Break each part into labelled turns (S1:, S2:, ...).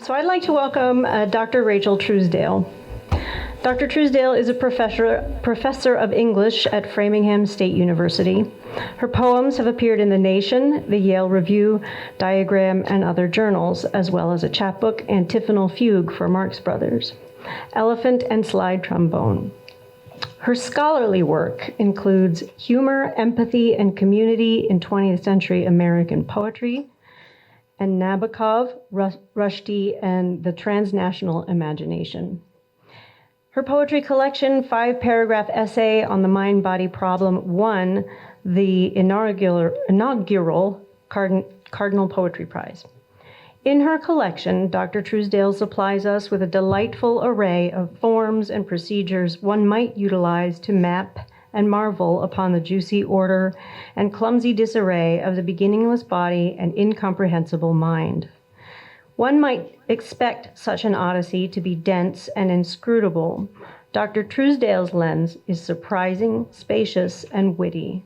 S1: So I'd like to welcome Dr. Rachel Trousdale. Dr. Trousdale is a professor of English at Framingham State University. Her poems have appeared in The Nation, the Yale Review, Diagram, and other journals, as well as a chapbook, Antiphonal Fugue for Marx Brothers, Elephant and Slide Trombone. Her scholarly work includes Humor, Empathy, and Community in 20th Century American Poetry, and Nabokov, Rushdie, and the Transnational Imagination. Her poetry collection, 5-paragraph essay on the mind-body problem, won the inaugural Cardinal Poetry Prize. In her collection, Dr. Trousdale supplies us with a delightful array of forms and procedures one might utilize to map and marvel upon the juicy order and clumsy disarray of the beginningless body and incomprehensible mind. One might expect such an odyssey to be dense and inscrutable. Dr. Trousdale's lens is surprising, spacious, and witty.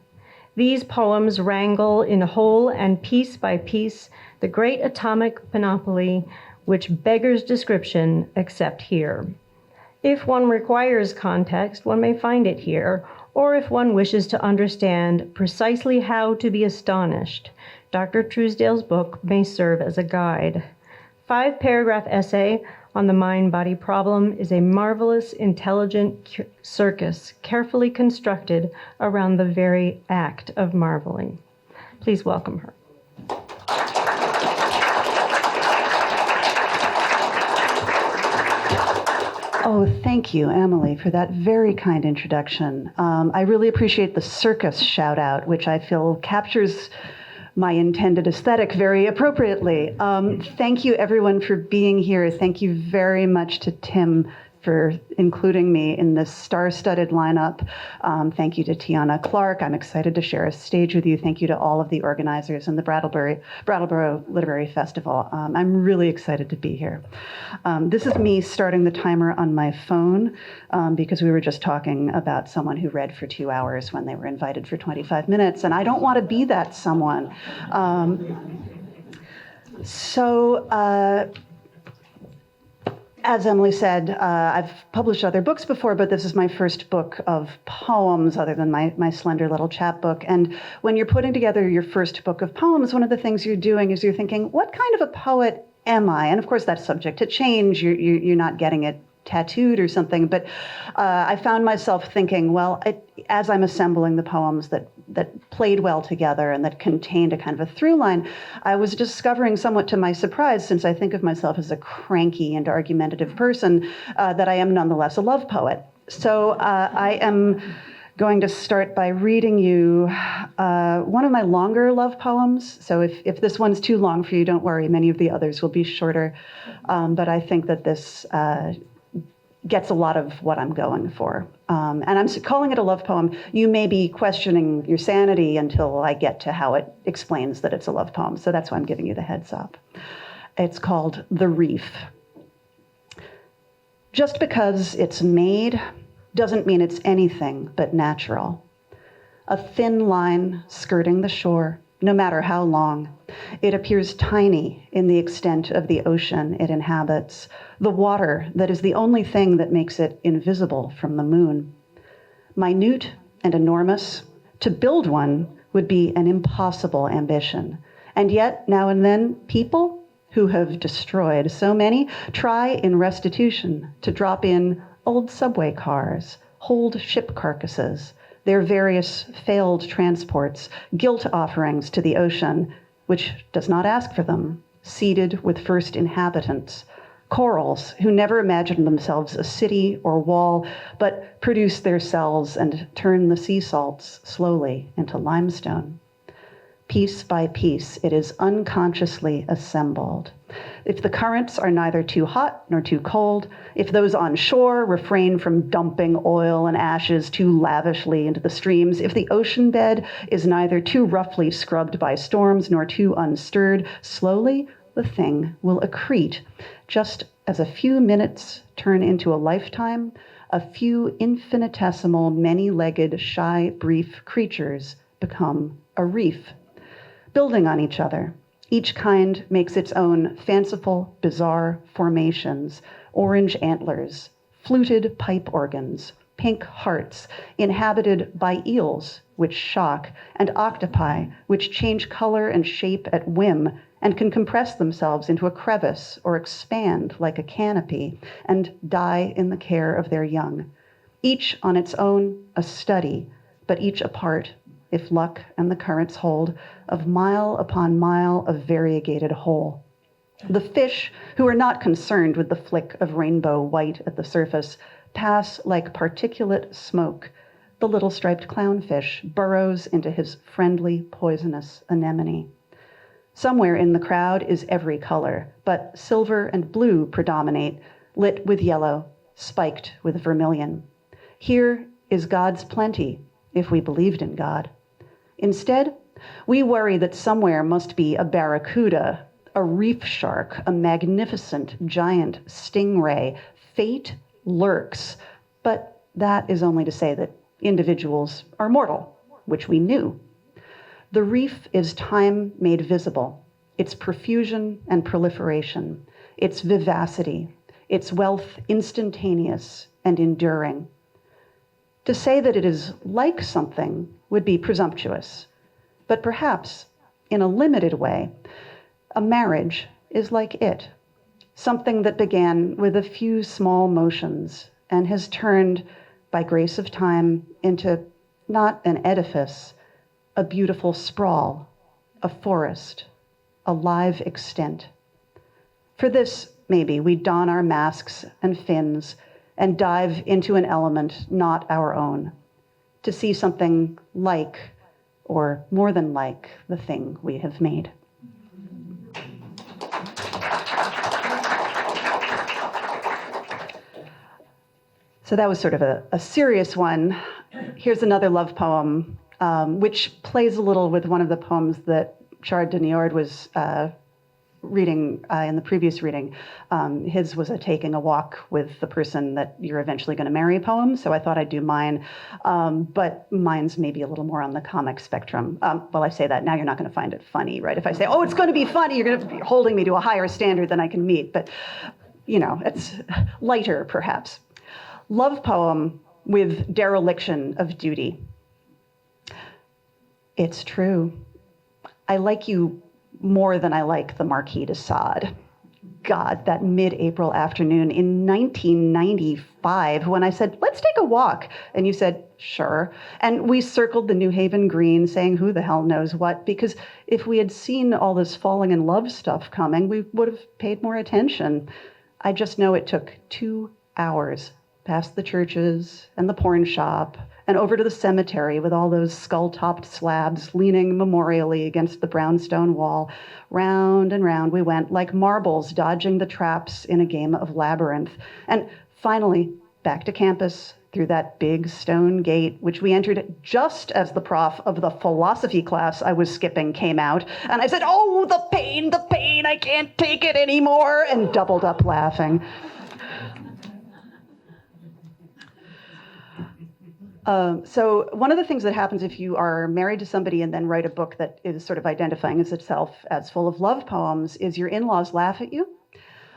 S1: These poems wrangle in whole and piece by piece the great atomic panoply which beggars description except here. If one requires context, one may find it here, or if one wishes to understand precisely how to be astonished, Dr. Trousdale's book may serve as a guide. 5-paragraph essay on the mind-body problem is a marvelous, intelligent circus carefully constructed around the very act of marveling. Please welcome her.
S2: Oh, thank you, Emily, for that very kind introduction. I really appreciate the circus shout out, which I feel captures my intended aesthetic very appropriately. Thank you, everyone, for being here. Thank you very much to Tim for including me in this star-studded lineup. Thank you to Tiana Clark. I'm excited to share a stage with you. Thank you to all of the organizers in the Brattleboro Literary Festival. I'm really excited to be here. This is me starting the timer on my phone because we were just talking about someone who read for 2 hours when they were invited for 25 minutes, and I don't want to be that someone. As Emily said, I've published other books before, but this is my first book of poems other than my slender little chapbook. And when you're putting together your first book of poems, one of the things you're doing is you're thinking, what kind of a poet am I? And of course, that's subject to change. You're not getting it tattooed or something. But I found myself thinking, well, as I'm assembling the poems that played well together and that contained a kind of a through line, I was discovering, somewhat to my surprise, since I think of myself as a cranky and argumentative person, that I am nonetheless a love poet. So I am going to start by reading you one of my longer love poems. So if this one's too long for you, don't worry. Many of the others will be shorter. But I think that this gets a lot of what I'm going for. And I'm calling it a love poem. You may be questioning your sanity until I get to how it explains that it's a love poem. So that's why I'm giving you the heads up. It's called The Reef. Just because it's made doesn't mean it's anything but natural. A thin line skirting the shore, no matter how long. It appears tiny in the extent of the ocean it inhabits, the water that is the only thing that makes it invisible from the moon. Minute and enormous, to build one would be an impossible ambition. And yet, now and then, people who have destroyed so many try in restitution to drop in old subway cars, hold ship carcasses, their various failed transports, guilt offerings to the ocean, which does not ask for them, seeded with first inhabitants, corals who never imagined themselves a city or wall, but produce their cells and turn the sea salts slowly into limestone. Piece by piece, it is unconsciously assembled. If the currents are neither too hot nor too cold, if those on shore refrain from dumping oil and ashes too lavishly into the streams, if the ocean bed is neither too roughly scrubbed by storms nor too unstirred, slowly the thing will accrete, just as a few minutes turn into a lifetime, a few infinitesimal, many-legged, shy, brief creatures become a reef, building on each other, Each kind makes its own fanciful, bizarre formations, orange antlers, fluted pipe organs, pink hearts, inhabited by eels, which shock, and octopi, which change color and shape at whim and can compress themselves into a crevice or expand like a canopy and die in the care of their young. Each on its own a study, but each a part, if luck and the currents hold, of mile upon mile of variegated whole. The fish, who are not concerned with the flick of rainbow white at the surface, pass like particulate smoke. The little striped clownfish burrows into his friendly, poisonous anemone. Somewhere in the crowd is every color, but silver and blue predominate, lit with yellow, spiked with vermilion. Here is God's plenty, if we believed in God. Instead, we worry that somewhere must be a barracuda, a reef shark, a magnificent giant stingray. Fate lurks, but that is only to say that individuals are mortal, which we knew. The reef is time made visible, its profusion and proliferation, its vivacity, its wealth instantaneous and enduring. To say that it is like something would be presumptuous, but perhaps, in a limited way, a marriage is like it, something that began with a few small motions and has turned, by grace of time, into not an edifice, a beautiful sprawl, a forest, a live extent. For this, maybe, we don our masks and fins and dive into an element not our own, to see something like, or more than like, the thing we have made. So that was sort of a serious one. Here's another love poem, which plays a little with one of the poems that Chard de Niord was reading in the previous reading. His was a taking a walk with the person that you're eventually going to marry poem, so I thought I'd do mine, but mine's maybe a little more on the comic spectrum. Well, I say that, now you're not going to find it funny, right? If I say, oh, it's going to be funny, you're going to be holding me to a higher standard than I can meet, but, you know, it's lighter, perhaps. Love poem with dereliction of duty. It's true. I like you more than I like the Marquis de Sade. God, that mid-April afternoon in 1995 when I said, let's take a walk. And you said, sure. And we circled the New Haven Green saying who the hell knows what, because if we had seen all this falling in love stuff coming, we would have paid more attention. I just know it took 2 hours past the churches and the porn shop and over to the cemetery with all those skull-topped slabs leaning memorially against the brownstone wall. Round and round we went like marbles dodging the traps in a game of labyrinth. And finally, back to campus through that big stone gate, which we entered just as the prof of the philosophy class I was skipping came out. And I said, oh, the pain, I can't take it anymore, and doubled up laughing. So one of the things that happens if you are married to somebody and then write a book that is sort of identifying as itself as full of love poems is your in-laws laugh at you.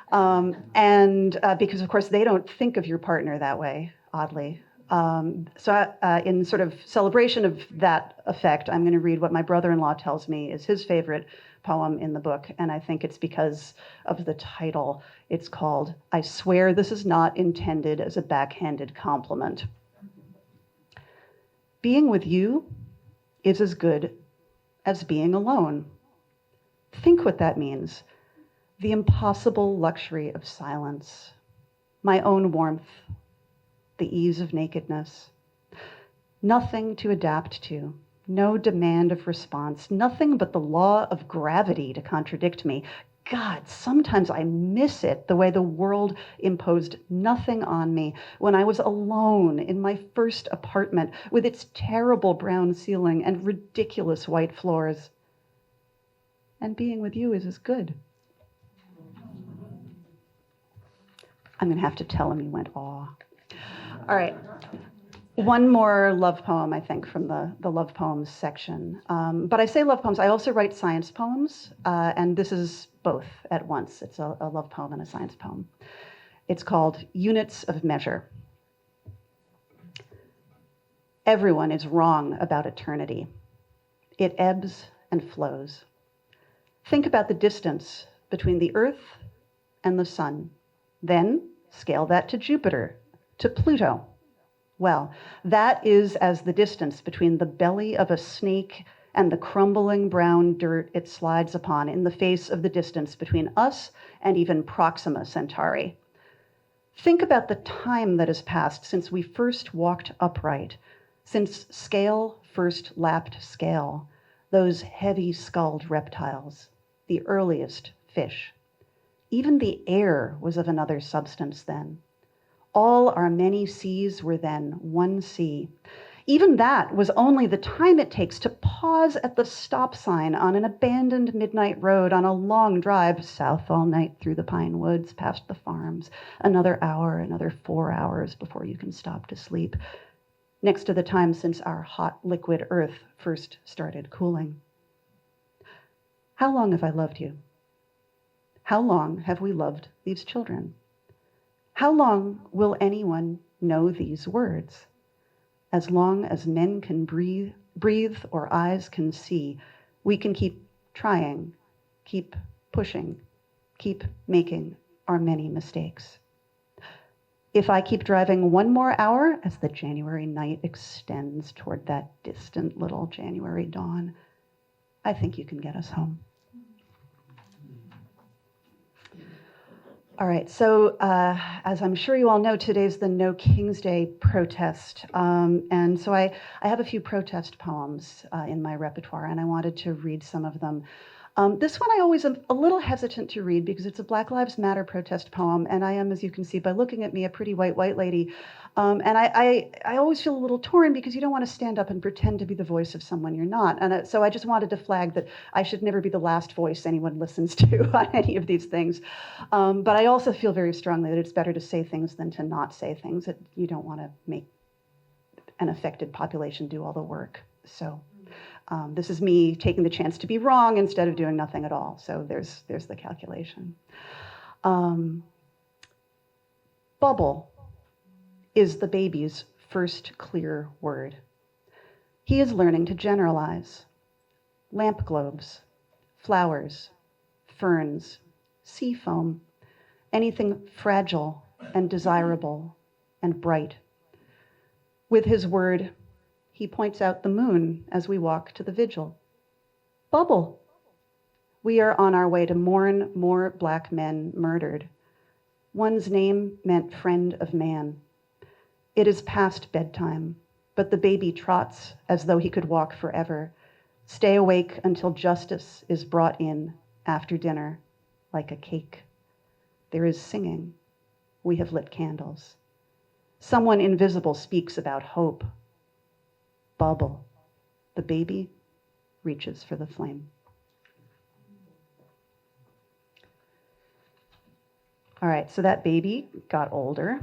S2: Because, of course, they don't think of your partner that way, oddly. So in sort of celebration of that effect, I'm going to read what my brother-in-law tells me is his favorite poem in the book, and I think it's because of the title. It's called, I Swear This Is Not Intended as a Backhanded Compliment. Being with you is as good as being alone. Think what that means. The impossible luxury of silence, my own warmth, the ease of nakedness. Nothing to adapt to, no demand of response, nothing but the law of gravity to contradict me. God, sometimes I miss it, the way the world imposed nothing on me when I was alone in my first apartment with its terrible brown ceiling and ridiculous white floors. And being with you is as good. I'm going to have to tell him you went, aw. All right. One more love poem, I think, from the love poems section. But I say love poems, I also write science poems, and this is both at once. It's a love poem and a science poem. It's called Units of Measure. Everyone is wrong about eternity. It ebbs and flows. Think about the distance between the Earth and the sun. Then scale that to Jupiter, to Pluto. Well, that is as the distance between the belly of a snake and the crumbling brown dirt it slides upon in the face of the distance between us and even Proxima Centauri. Think about the time that has passed since we first walked upright, since scale first lapped scale, those heavy-skulled reptiles, the earliest fish. Even the air was of another substance then. All our many seas were then one sea. Even that was only the time it takes to pause at the stop sign on an abandoned midnight road on a long drive south all night through the pine woods, past the farms. Another hour, another 4 hours before you can stop to sleep. Next to the time since our hot liquid earth first started cooling. How long have I loved you? How long have we loved these children? How long will anyone know these words? As long as men can breathe or eyes can see, we can keep trying, keep pushing, keep making our many mistakes. If I keep driving one more hour as the January night extends toward that distant little January dawn, I think you can get us home. All right, so as I'm sure you all know, today's the No King's Day protest. And so I have a few protest poems in my repertoire, and I wanted to read some of them. This one I always am a little hesitant to read because it's a Black Lives Matter protest poem, and I am, as you can see by looking at me, a pretty white lady. And I always feel a little torn because you don't want to stand up and pretend to be the voice of someone you're not. And so I just wanted to flag that I should never be the last voice anyone listens to on any of these things. But I also feel very strongly that it's better to say things than to not say things. That you don't want to make an affected population do all the work. So this is me taking the chance to be wrong instead of doing nothing at all. So there's the calculation. Bubble is the baby's first clear word. He is learning to generalize. Lamp globes, flowers, ferns, sea foam, anything fragile and desirable and bright. With his word, he points out the moon as we walk to the vigil. Bubble. We are on our way to mourn more Black men murdered. One's name meant friend of man. It is past bedtime, but the baby trots as though he could walk forever. Stay awake until justice is brought in after dinner, like a cake. There is singing. We have lit candles. Someone invisible speaks about hope. Bubble. The baby reaches for the flame. All right, so that baby got older.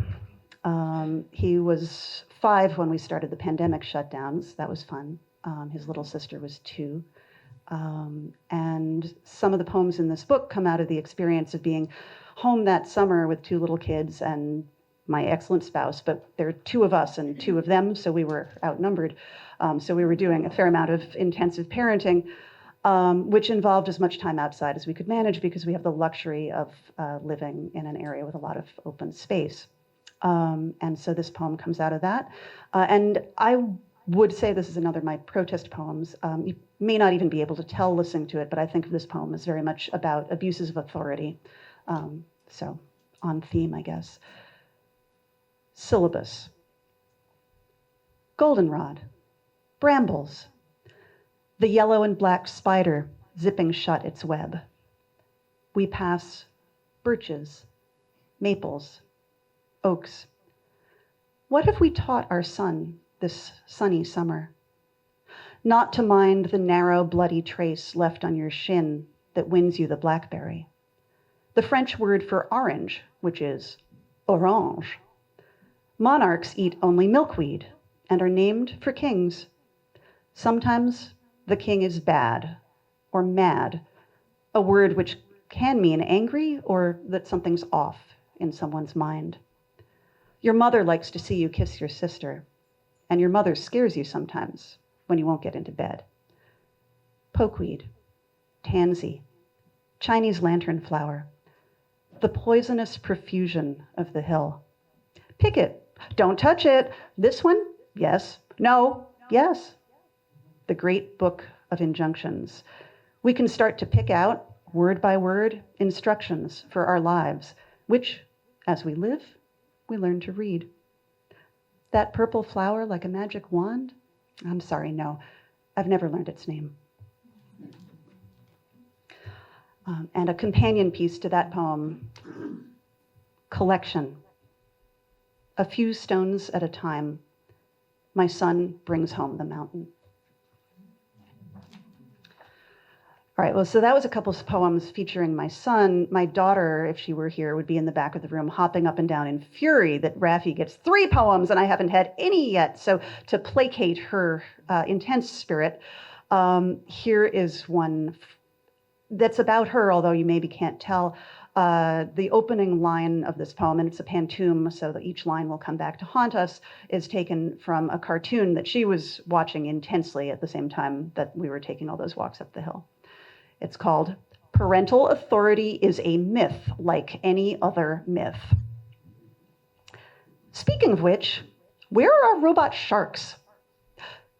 S2: He was 5 when we started the pandemic shutdowns. That was fun. His little sister was 2. And some of the poems in this book come out of the experience of being home that summer with 2 little kids and my excellent spouse, but there are 2 of us and 2 of them, so we were outnumbered. So we were doing a fair amount of intensive parenting, which involved as much time outside as we could manage because we have the luxury of living in an area with a lot of open space. And so this poem comes out of that. And I would say this is another of my protest poems. You may not even be able to tell listening to it, but I think this poem is very much about abuses of authority. So on theme, I guess. Syllabus. Goldenrod. Brambles. The yellow and black spider zipping shut its web. We pass birches, maples, oaks. What have we taught our son this sunny summer? Not to mind the narrow, bloody trace left on your shin that wins you the blackberry. The French word for orange, which is orange. Monarchs eat only milkweed, and are named for kings. Sometimes the king is bad or mad, a word which can mean angry or that something's off in someone's mind. Your mother likes to see you kiss your sister, and your mother scares you sometimes when you won't get into bed. Pokeweed, tansy, Chinese lantern flower, the poisonous profusion of the hill. Pick it. Don't touch it. This one? Yes. No. Yes. The great book of injunctions. We can start to pick out, word by word, instructions for our lives, which, as we live, we learn to read. That purple flower like a magic wand? I'm sorry, no. I've never learned its name. And a companion piece to that poem, collection. A few stones at a time, my son brings home the mountain. All right, well, so that was a couple of poems featuring my son. My daughter, if she were here, would be in the back of the room hopping up and down in fury that Raffi gets 3 poems and I haven't had any yet. So to placate her intense spirit, here is one that's about her, although you maybe can't tell. The opening line of this poem, and it's a pantoum, so that each line will come back to haunt us, is taken from a cartoon that she was watching intensely at the same time that we were taking all those walks up the hill. It's called Parental Authority is a Myth Like Any Other Myth. Speaking of which, where are our robot sharks?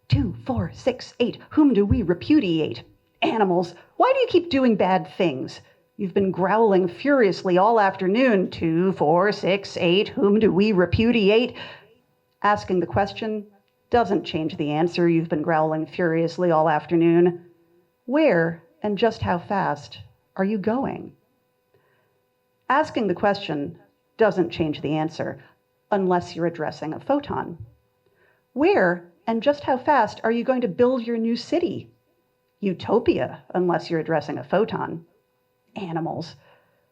S2: 2, 4, 6, 8, whom do we repudiate? Animals, why do you keep doing bad things? You've been growling furiously all afternoon. 2, 4, 6, 8, whom do we repudiate? Asking the question doesn't change the answer. You've been growling furiously all afternoon. Where and just how fast are you going? Asking the question doesn't change the answer unless you're addressing a photon. Where and just how fast are you going to build your new city? Utopia, unless you're addressing a photon. Animals,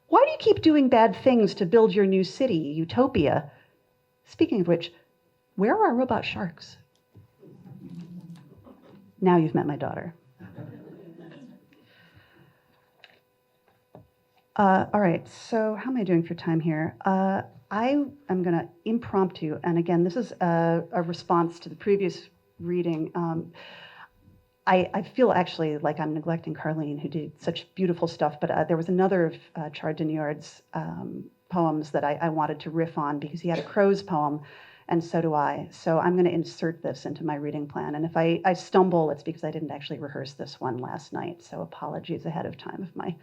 S2: why do you keep doing bad things to build your new city, Utopia? Speaking of which, where are our robot sharks? Now you've met my daughter. All right, so how am I doing for time here? I am going to impromptu, and again, this is a response to the previous reading. I feel actually like I'm neglecting Carlene, who did such beautiful stuff, but there was another of Chard Denuard's poems that I wanted to riff on because he had a crows poem, and so do I. So I'm going to insert this into my reading plan, and if I stumble, it's because I didn't actually rehearse this one last night, so apologies ahead of time if my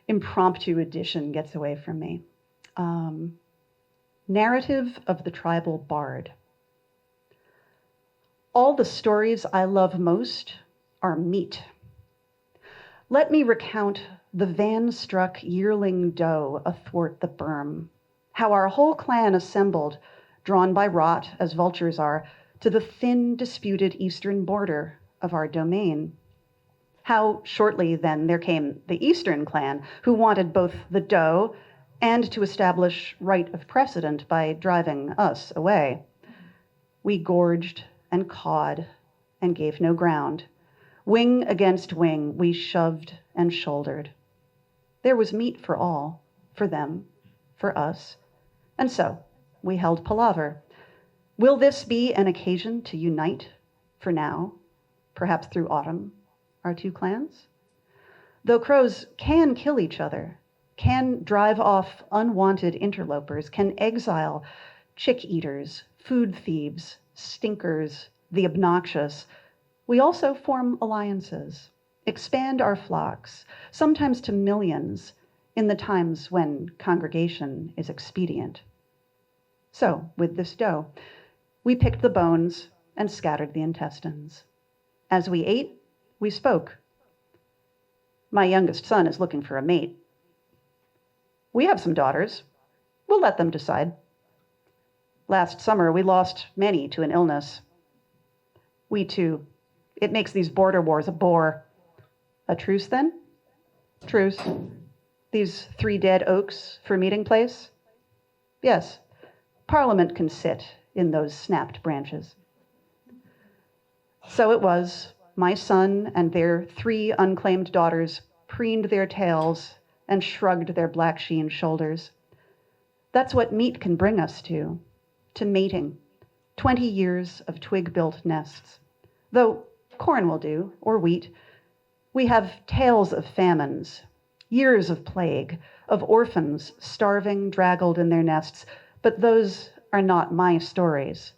S2: impromptu edition gets away from me. Narrative of the Tribal Bard. All the stories I love most are meat. Let me recount the van-struck yearling doe athwart the berm, how our whole clan assembled, drawn by rot as vultures are, to the thin, disputed eastern border of our domain. How shortly then there came the eastern clan, who wanted both the doe and to establish right of precedent by driving us away. We gorged and cawed and gave no ground. Wing against wing, we shoved and shouldered. There was meat for all, for them, for us. And so we held palaver. Will this be an occasion to unite for now, perhaps through autumn, our two clans? Though crows can kill each other, can drive off unwanted interlopers, can exile chick eaters, food thieves, stinkers, the obnoxious, we also form alliances, expand our flocks, sometimes to millions, in the times when congregation is expedient. So, with this doe, we picked the bones and scattered the intestines. As we ate, we spoke. My youngest son is looking for a mate. We have some daughters. We'll let them decide. Last summer, we lost many to an illness. We too. It makes these border wars a bore. A truce, then? Truce. These 3 dead oaks for meeting place? Yes. Parliament can sit in those snapped branches. So it was, my son and their 3 unclaimed daughters preened their tails and shrugged their black sheen shoulders. That's what meat can bring us to mating. 20 years of twig-built nests. Though corn will do, or wheat. We have tales of famines, years of plague, of orphans starving, draggled in their nests, but those are not my stories.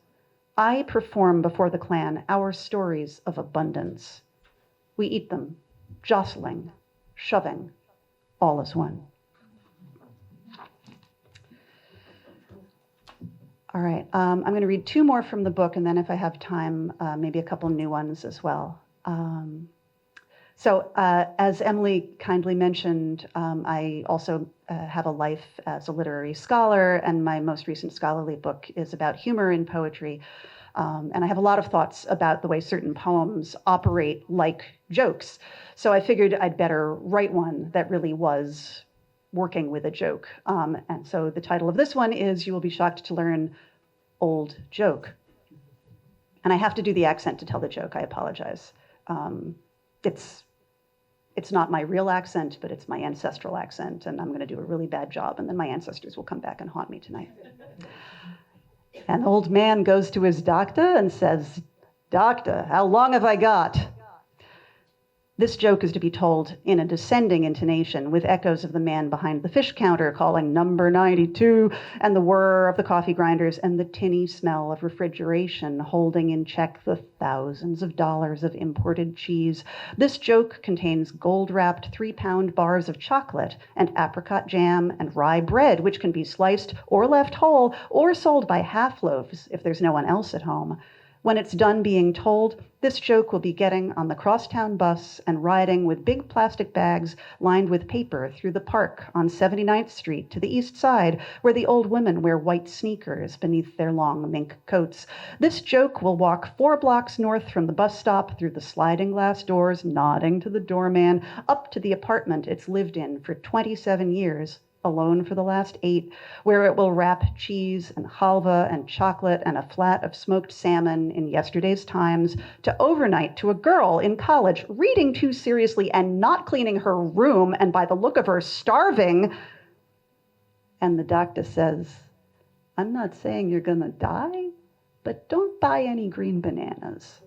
S2: I perform before the clan our stories of abundance. We eat them, jostling, shoving, all as one. All right, I'm going to read 2 more from the book, and then if I have time, maybe a couple new ones as well. So as Emily kindly mentioned, I also have a life as a literary scholar, and my most recent scholarly book is about humor in poetry. And I have a lot of thoughts about the way certain poems operate like jokes. So I figured I'd better write one that really was working with a joke. And so the title of this one is, you will be shocked to learn, Old Joke. And I have to do the accent to tell the joke, I apologize. It's not my real accent, but it's my ancestral accent, and I'm going to do a really bad job, and then my ancestors will come back and haunt me tonight. An old man goes to his doctor and says, "Doctor, how long have I got?" This joke is to be told in a descending intonation with echoes of the man behind the fish counter calling number 92 and the whir of the coffee grinders and the tinny smell of refrigeration holding in check the thousands of dollars of imported cheese. This joke contains gold-wrapped 3-pound bars of chocolate and apricot jam and rye bread, which can be sliced or left whole or sold by half loaves if there's no one else at home. When it's done being told, this joke will be getting on the crosstown bus and riding with big plastic bags lined with paper through the park on 79th Street to the east side, where the old women wear white sneakers beneath their long mink coats. This joke will walk 4 blocks north from the bus stop through the sliding glass doors, nodding to the doorman, up to the apartment it's lived in for 27 years. Alone for the last 8, where it will wrap cheese and halva and chocolate and a flat of smoked salmon in yesterday's Times to overnight to a girl in college reading too seriously and not cleaning her room and by the look of her starving. And the doctor says, "I'm not saying you're gonna die, but don't buy any green bananas."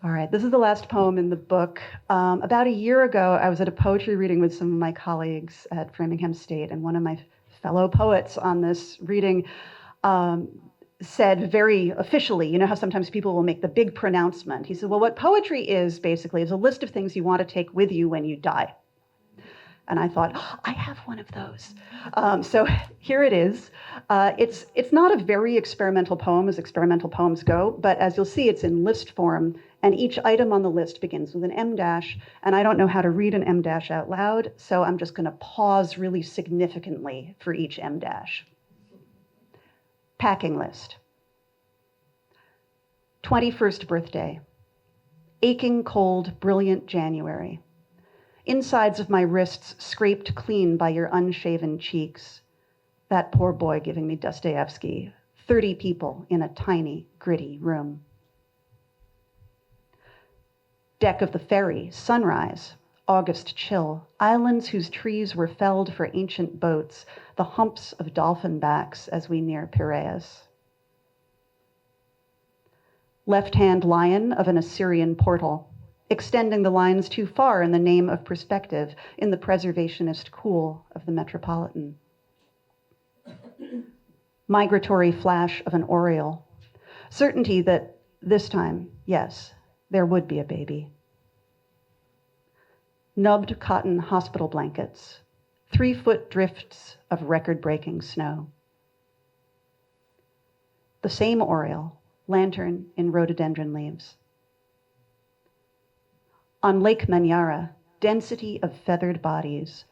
S2: All right, this is the last poem in the book. About a year ago, I was at a poetry reading with some of my colleagues at Framingham State, and one of my fellow poets on this reading said very officially, you know how sometimes people will make the big pronouncement. He said, well, what poetry is basically is a list of things you want to take with you when you die. And I thought, oh, I have one of those. So here it is. It's not a very experimental poem as experimental poems go, but as you'll see, it's in list form, and each item on the list begins with an M dash, and I don't know how to read an M dash out loud, so I'm just gonna pause really significantly for each M dash. Packing list. 21st birthday. Aching cold, brilliant January. Insides of my wrists scraped clean by your unshaven cheeks. That poor boy giving me Dostoevsky. 30 people in a tiny, gritty room. Deck of the ferry, sunrise, August chill, islands whose trees were felled for ancient boats, the humps of dolphin backs as we near Piraeus. Left-hand lion of an Assyrian portal, extending the lines too far in the name of perspective in the preservationist cool of the Metropolitan. Migratory flash of an oriole, certainty that this time, yes, there would be a baby. Nubbed cotton hospital blankets, 3-foot drifts of record-breaking snow. The same oriole, lantern in rhododendron leaves. On Lake Manyara, density of feathered bodies,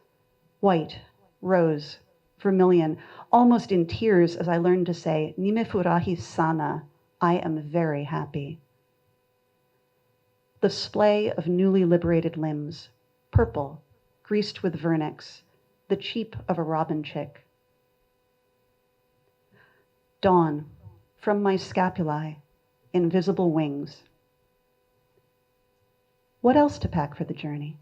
S2: white, rose, vermilion, almost in tears as I learned to say, Nimefurahi sana, I am very happy. The splay of newly liberated limbs, purple, greased with vernix, the cheep of a robin chick. Dawn, from my scapulae, invisible wings. What else to pack for the journey?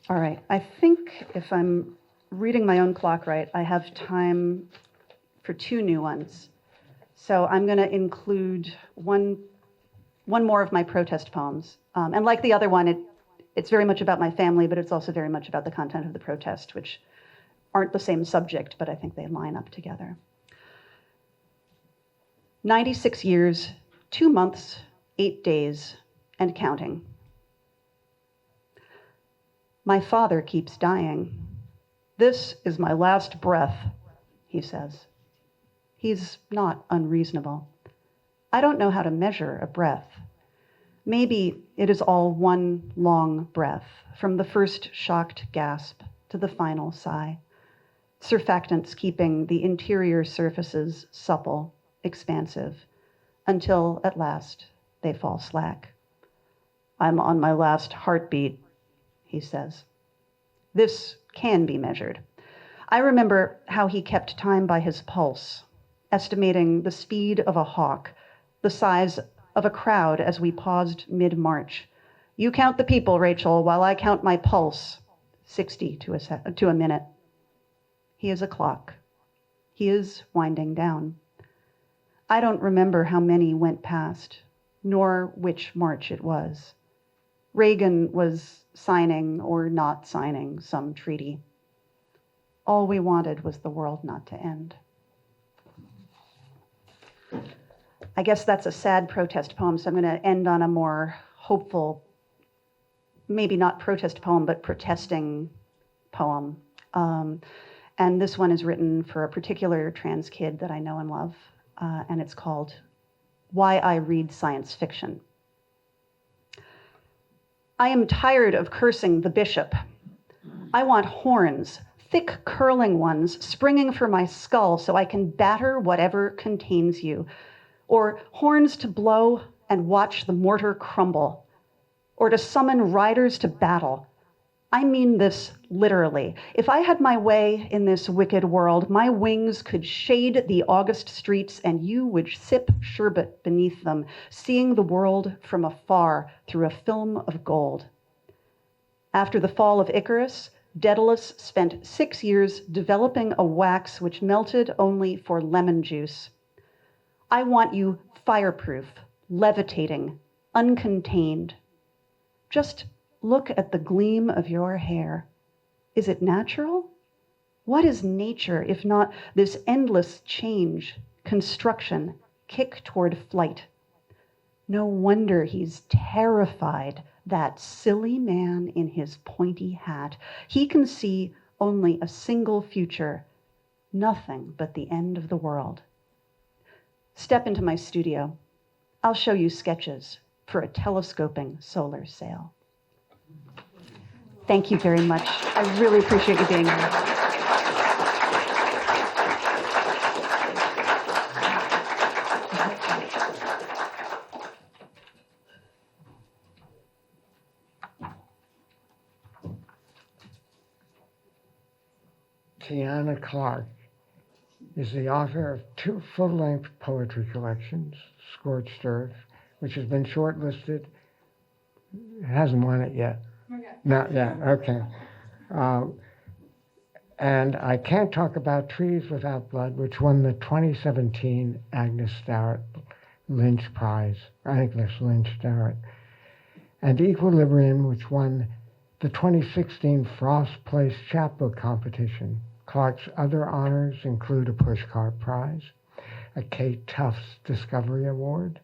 S2: All right, I think if I'm reading my own clock right, I have time for 2 new ones. So I'm going to include one more of my protest poems. And like the other one, it's very much about my family, but it's also very much about the content of the protest, which aren't the same subject, but I think they line up together. 96 years, 2 months, 8 days, and counting. My father keeps dying. This is my last breath, he says. He's not unreasonable. I don't know how to measure a breath. Maybe it is all one long breath, from the first shocked gasp to the final sigh. Surfactants keeping the interior surfaces supple, expansive, until at last they fall slack. I'm on my last heartbeat, he says. This can be measured. I remember how he kept time by his pulse, estimating the speed of a hawk, the size of a crowd as we paused mid-march. You count the people, Rachel, while I count my pulse, 60 to a minute. He is a clock. He is winding down. I don't remember how many went past, nor which march it was. Reagan was signing or not signing some treaty. All we wanted was the world not to end. I guess that's a sad protest poem, so I'm going to end on a more hopeful, maybe not protest poem, but protesting poem. And this one is written for a particular trans kid that I know and love, and it's called Why I Read Science Fiction. I am tired of cursing the bishop. I want horns, thick curling ones, springing for my skull so I can batter whatever contains you, or horns to blow and watch the mortar crumble, or to summon riders to battle. I mean this literally. If I had my way in this wicked world, my wings could shade the August streets and you would sip sherbet beneath them, seeing the world from afar through a film of gold. After the fall of Icarus, Daedalus spent 6 years developing a wax which melted only for lemon juice. I want you fireproof, levitating, uncontained. Just look at the gleam of your hair. Is it natural? What is nature if not this endless change, construction, kick toward flight? No wonder he's terrified, that silly man in his pointy hat. He can see only a single future, nothing but the end of the world. Step into my studio. I'll show you sketches for a telescoping solar sail. Thank you very much. I really appreciate you being here.
S3: Tiana Clark is the author of 2 full-length poetry collections, Scorched Earth, which has been shortlisted. It hasn't won it yet. Okay. Not yet, okay. And I Can't Talk About Trees Without Blood, which won the 2017 Agnes Starrett Lynch Prize, Agnes Lynch Starrett. And Equilibrium, which won the 2016 Frost Place Chapbook Competition. Clark's other honors include a Pushcart Prize, a Kate Tufts Discovery Award,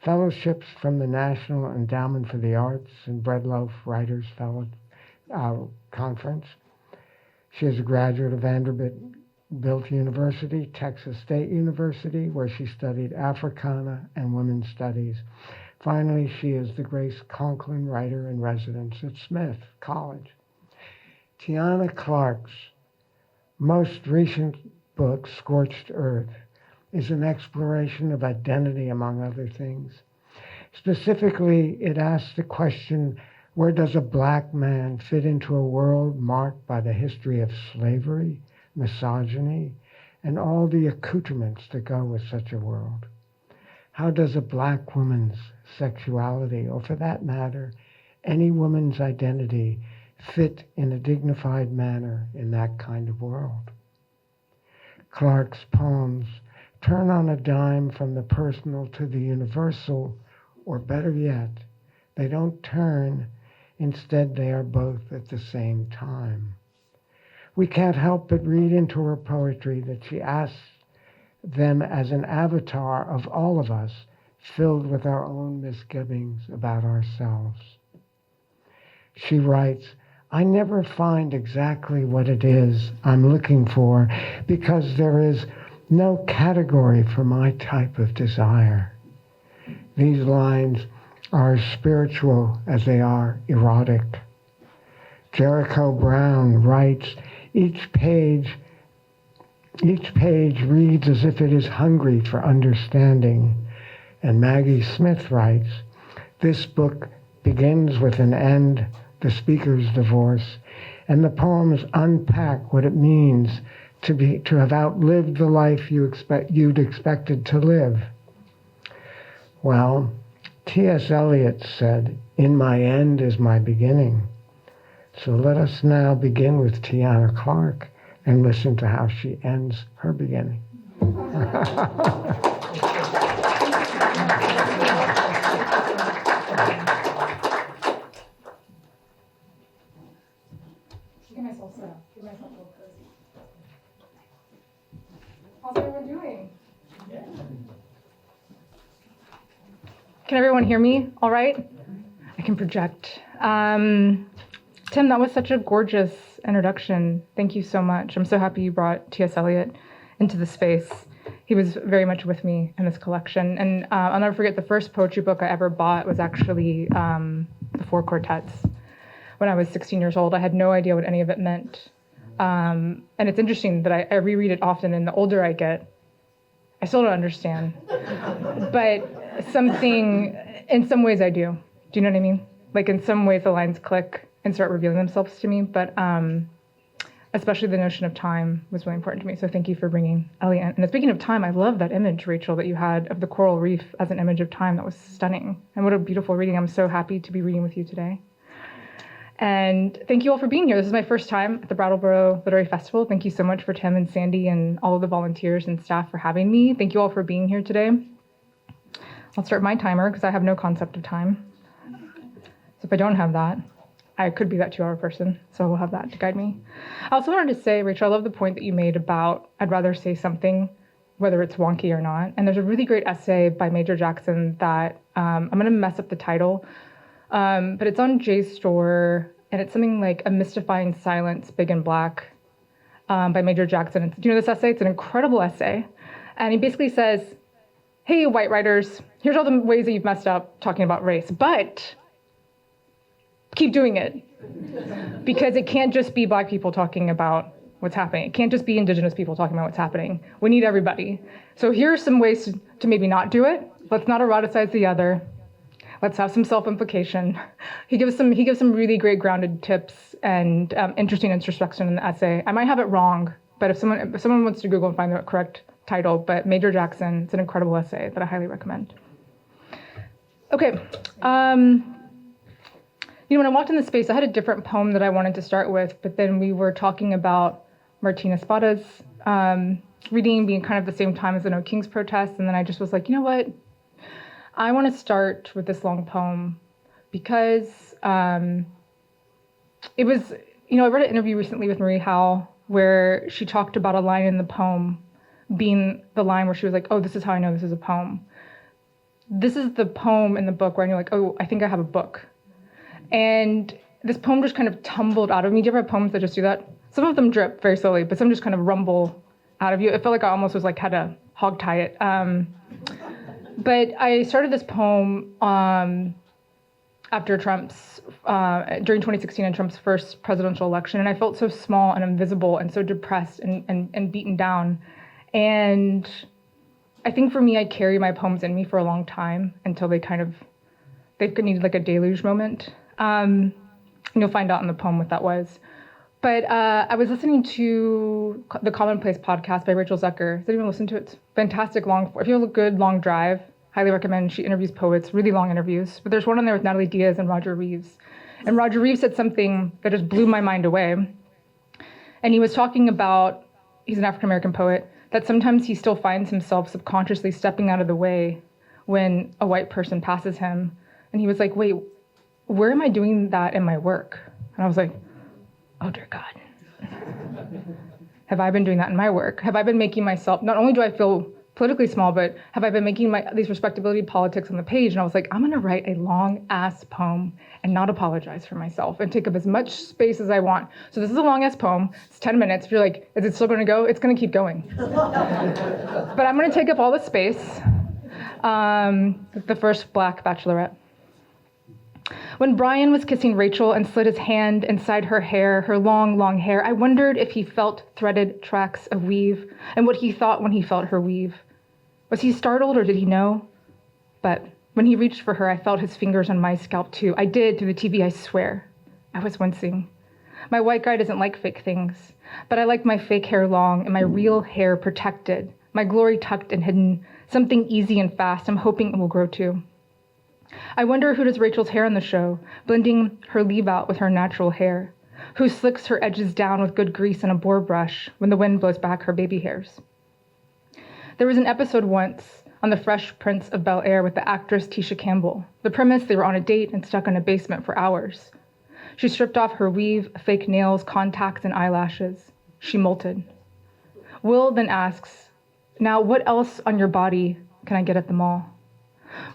S3: fellowships from the National Endowment for the Arts and Breadloaf Writers Fellow Conference. She is a graduate of Vanderbilt University, Texas State University, where she studied Africana and Women's Studies. Finally, she is the Grace Conklin Writer in Residence at Smith College. Tiana Clark's most recent book, Scorched Earth, is an exploration of identity, among other things. Specifically, it asks the question, where does a black man fit into a world marked by the history of slavery, misogyny, and all the accoutrements that go with such a world? How does a black woman's sexuality, or for that matter, any woman's identity, fit in a dignified manner in that kind of world? Clark's poems turn on a dime from the personal to the universal, or better yet, they don't turn, instead they are both at the same time. We can't help but read into her poetry that she asks them as an avatar of all of us, filled with our own misgivings about ourselves. She writes, I never find exactly what it is I'm looking for because there is no category for my type of desire. These lines are as spiritual as they are erotic. Jericho Brown writes, each page reads as if it is hungry for understanding. And Maggie Smith writes, this book begins with an end, the speaker's divorce, and the poems unpack what it means to have outlived the life you'd expected to live. Well, T.S. Eliot said, in my end is my beginning. So let us now begin with Tiana Clark and listen to how she ends her beginning.
S4: How's everyone doing? Can everyone hear me all right? I can project. Tim, that was such a gorgeous introduction. Thank you so much. I'm so happy you brought T.S. Eliot into the space. He was very much with me in this collection. And I'll never forget the first poetry book I ever bought was actually The Four Quartets. When I was 16 years old, I had no idea what any of it meant. And it's interesting that I reread it often, and the older I get, I still don't understand. But something, in some ways I do. Do you know what I mean? Like in some ways the lines click and start revealing themselves to me, but especially the notion of time was really important to me. So thank you for bringing Eliot. And speaking of time, I love that image, Rachel, that you had of the coral reef as an image of time. That was stunning. And what a beautiful reading. I'm so happy to be reading with you today. And thank you all for being here. This is my first time at the Brattleboro Literary Festival. Thank you so much for Tim and Sandy and all of the volunteers and staff for having me. Thank you all for being here today. I'll start my timer because I have no concept of time. So if I don't have that, I could be that 2-hour person, so we'll have that to guide me. I also wanted to say, Rachel, I love the point that you made about I'd rather say something, whether it's wonky or not. And there's a really great essay by Major Jackson that I'm going to mess up the title, but it's on JSTOR, and it's something like A Mystifying Silence, Big and Black, by Major Jackson. Do you know this essay? It's an incredible essay. And he basically says, hey, white writers, here's all the ways that you've messed up talking about race, but keep doing it, because it can't just be Black people talking about what's happening. It can't just be Indigenous people talking about what's happening. We need everybody. So here are some ways to maybe not do it. Let's not eroticize the other. Let's have some self-implication. He gives some really great grounded tips and interesting introspection in the essay. I might have it wrong, but if someone wants to Google and find the correct title, but Major Jackson, it's an incredible essay that I highly recommend. Okay. When I walked in the space, I had a different poem that I wanted to start with, but then we were talking about Martina Spada's reading being kind of the same time as the No Kings protest, and then I just was like, you know what? I want to start with this long poem because it was, I read an interview recently with Marie Howe where she talked about a line in the poem being the line where she was like, oh, this is how I know this is a poem. This is the poem in the book where I knew like, oh, I think I have a book. And this poem just kind of tumbled out of me. Do you ever have poems that just do that? Some of them drip very slowly, but some just kind of rumble out of you. It felt like I almost was like had to hog tie it. But I started this poem after Trump's, during 2016 and Trump's first presidential election. And I felt so small and invisible and so depressed and beaten down. And I think for me, I carry my poems in me for a long time until they needed like a deluge moment. And you'll find out in the poem what that was. But I was listening to the Commonplace podcast by Rachel Zucker. Has anyone listened to it? It's fantastic long. If you have a good long drive, highly recommend. She interviews poets, really long interviews. But there's one on there with Natalie Diaz and Roger Reeves. And Roger Reeves said something that just blew my mind away. And he was talking about, he's an African-American poet, that sometimes he still finds himself subconsciously stepping out of the way when a white person passes him. And he was like, wait, where am I doing that in my work? And I was like, oh dear God. Have I been doing that in my work? Have I been making myself, not only do I feel politically small, but have I been making these respectability politics on the page? And I was like, I'm gonna write a long ass poem and not apologize for myself and take up as much space as I want. So this is a long ass poem, it's 10 minutes. If you're like, is it still gonna go? It's gonna keep going. But I'm gonna take up all the space. The first Black bachelorette. When Brian was kissing Rachel and slid his hand inside her hair, her long, long hair, I wondered if he felt threaded tracks of weave and what he thought when he felt her weave. Was he startled or did he know? But when he reached for her, I felt his fingers on my scalp too. I did through the TV, I swear. I was wincing. My white guy doesn't like fake things, but I like my fake hair long and my real hair protected, my glory tucked and hidden, something easy and fast. I'm hoping it will grow too. I wonder who does Rachel's hair on the show, blending her leave out with her natural hair, who slicks her edges down with good grease and a boar brush when the wind blows back her baby hairs. There was an episode once on The Fresh Prince of Bel-Air with the actress Tisha Campbell. The premise, they were on a date and stuck in a basement for hours. She stripped off her weave, fake nails, contacts, and eyelashes. She molted. Will then asks, now what else on your body can I get at the mall?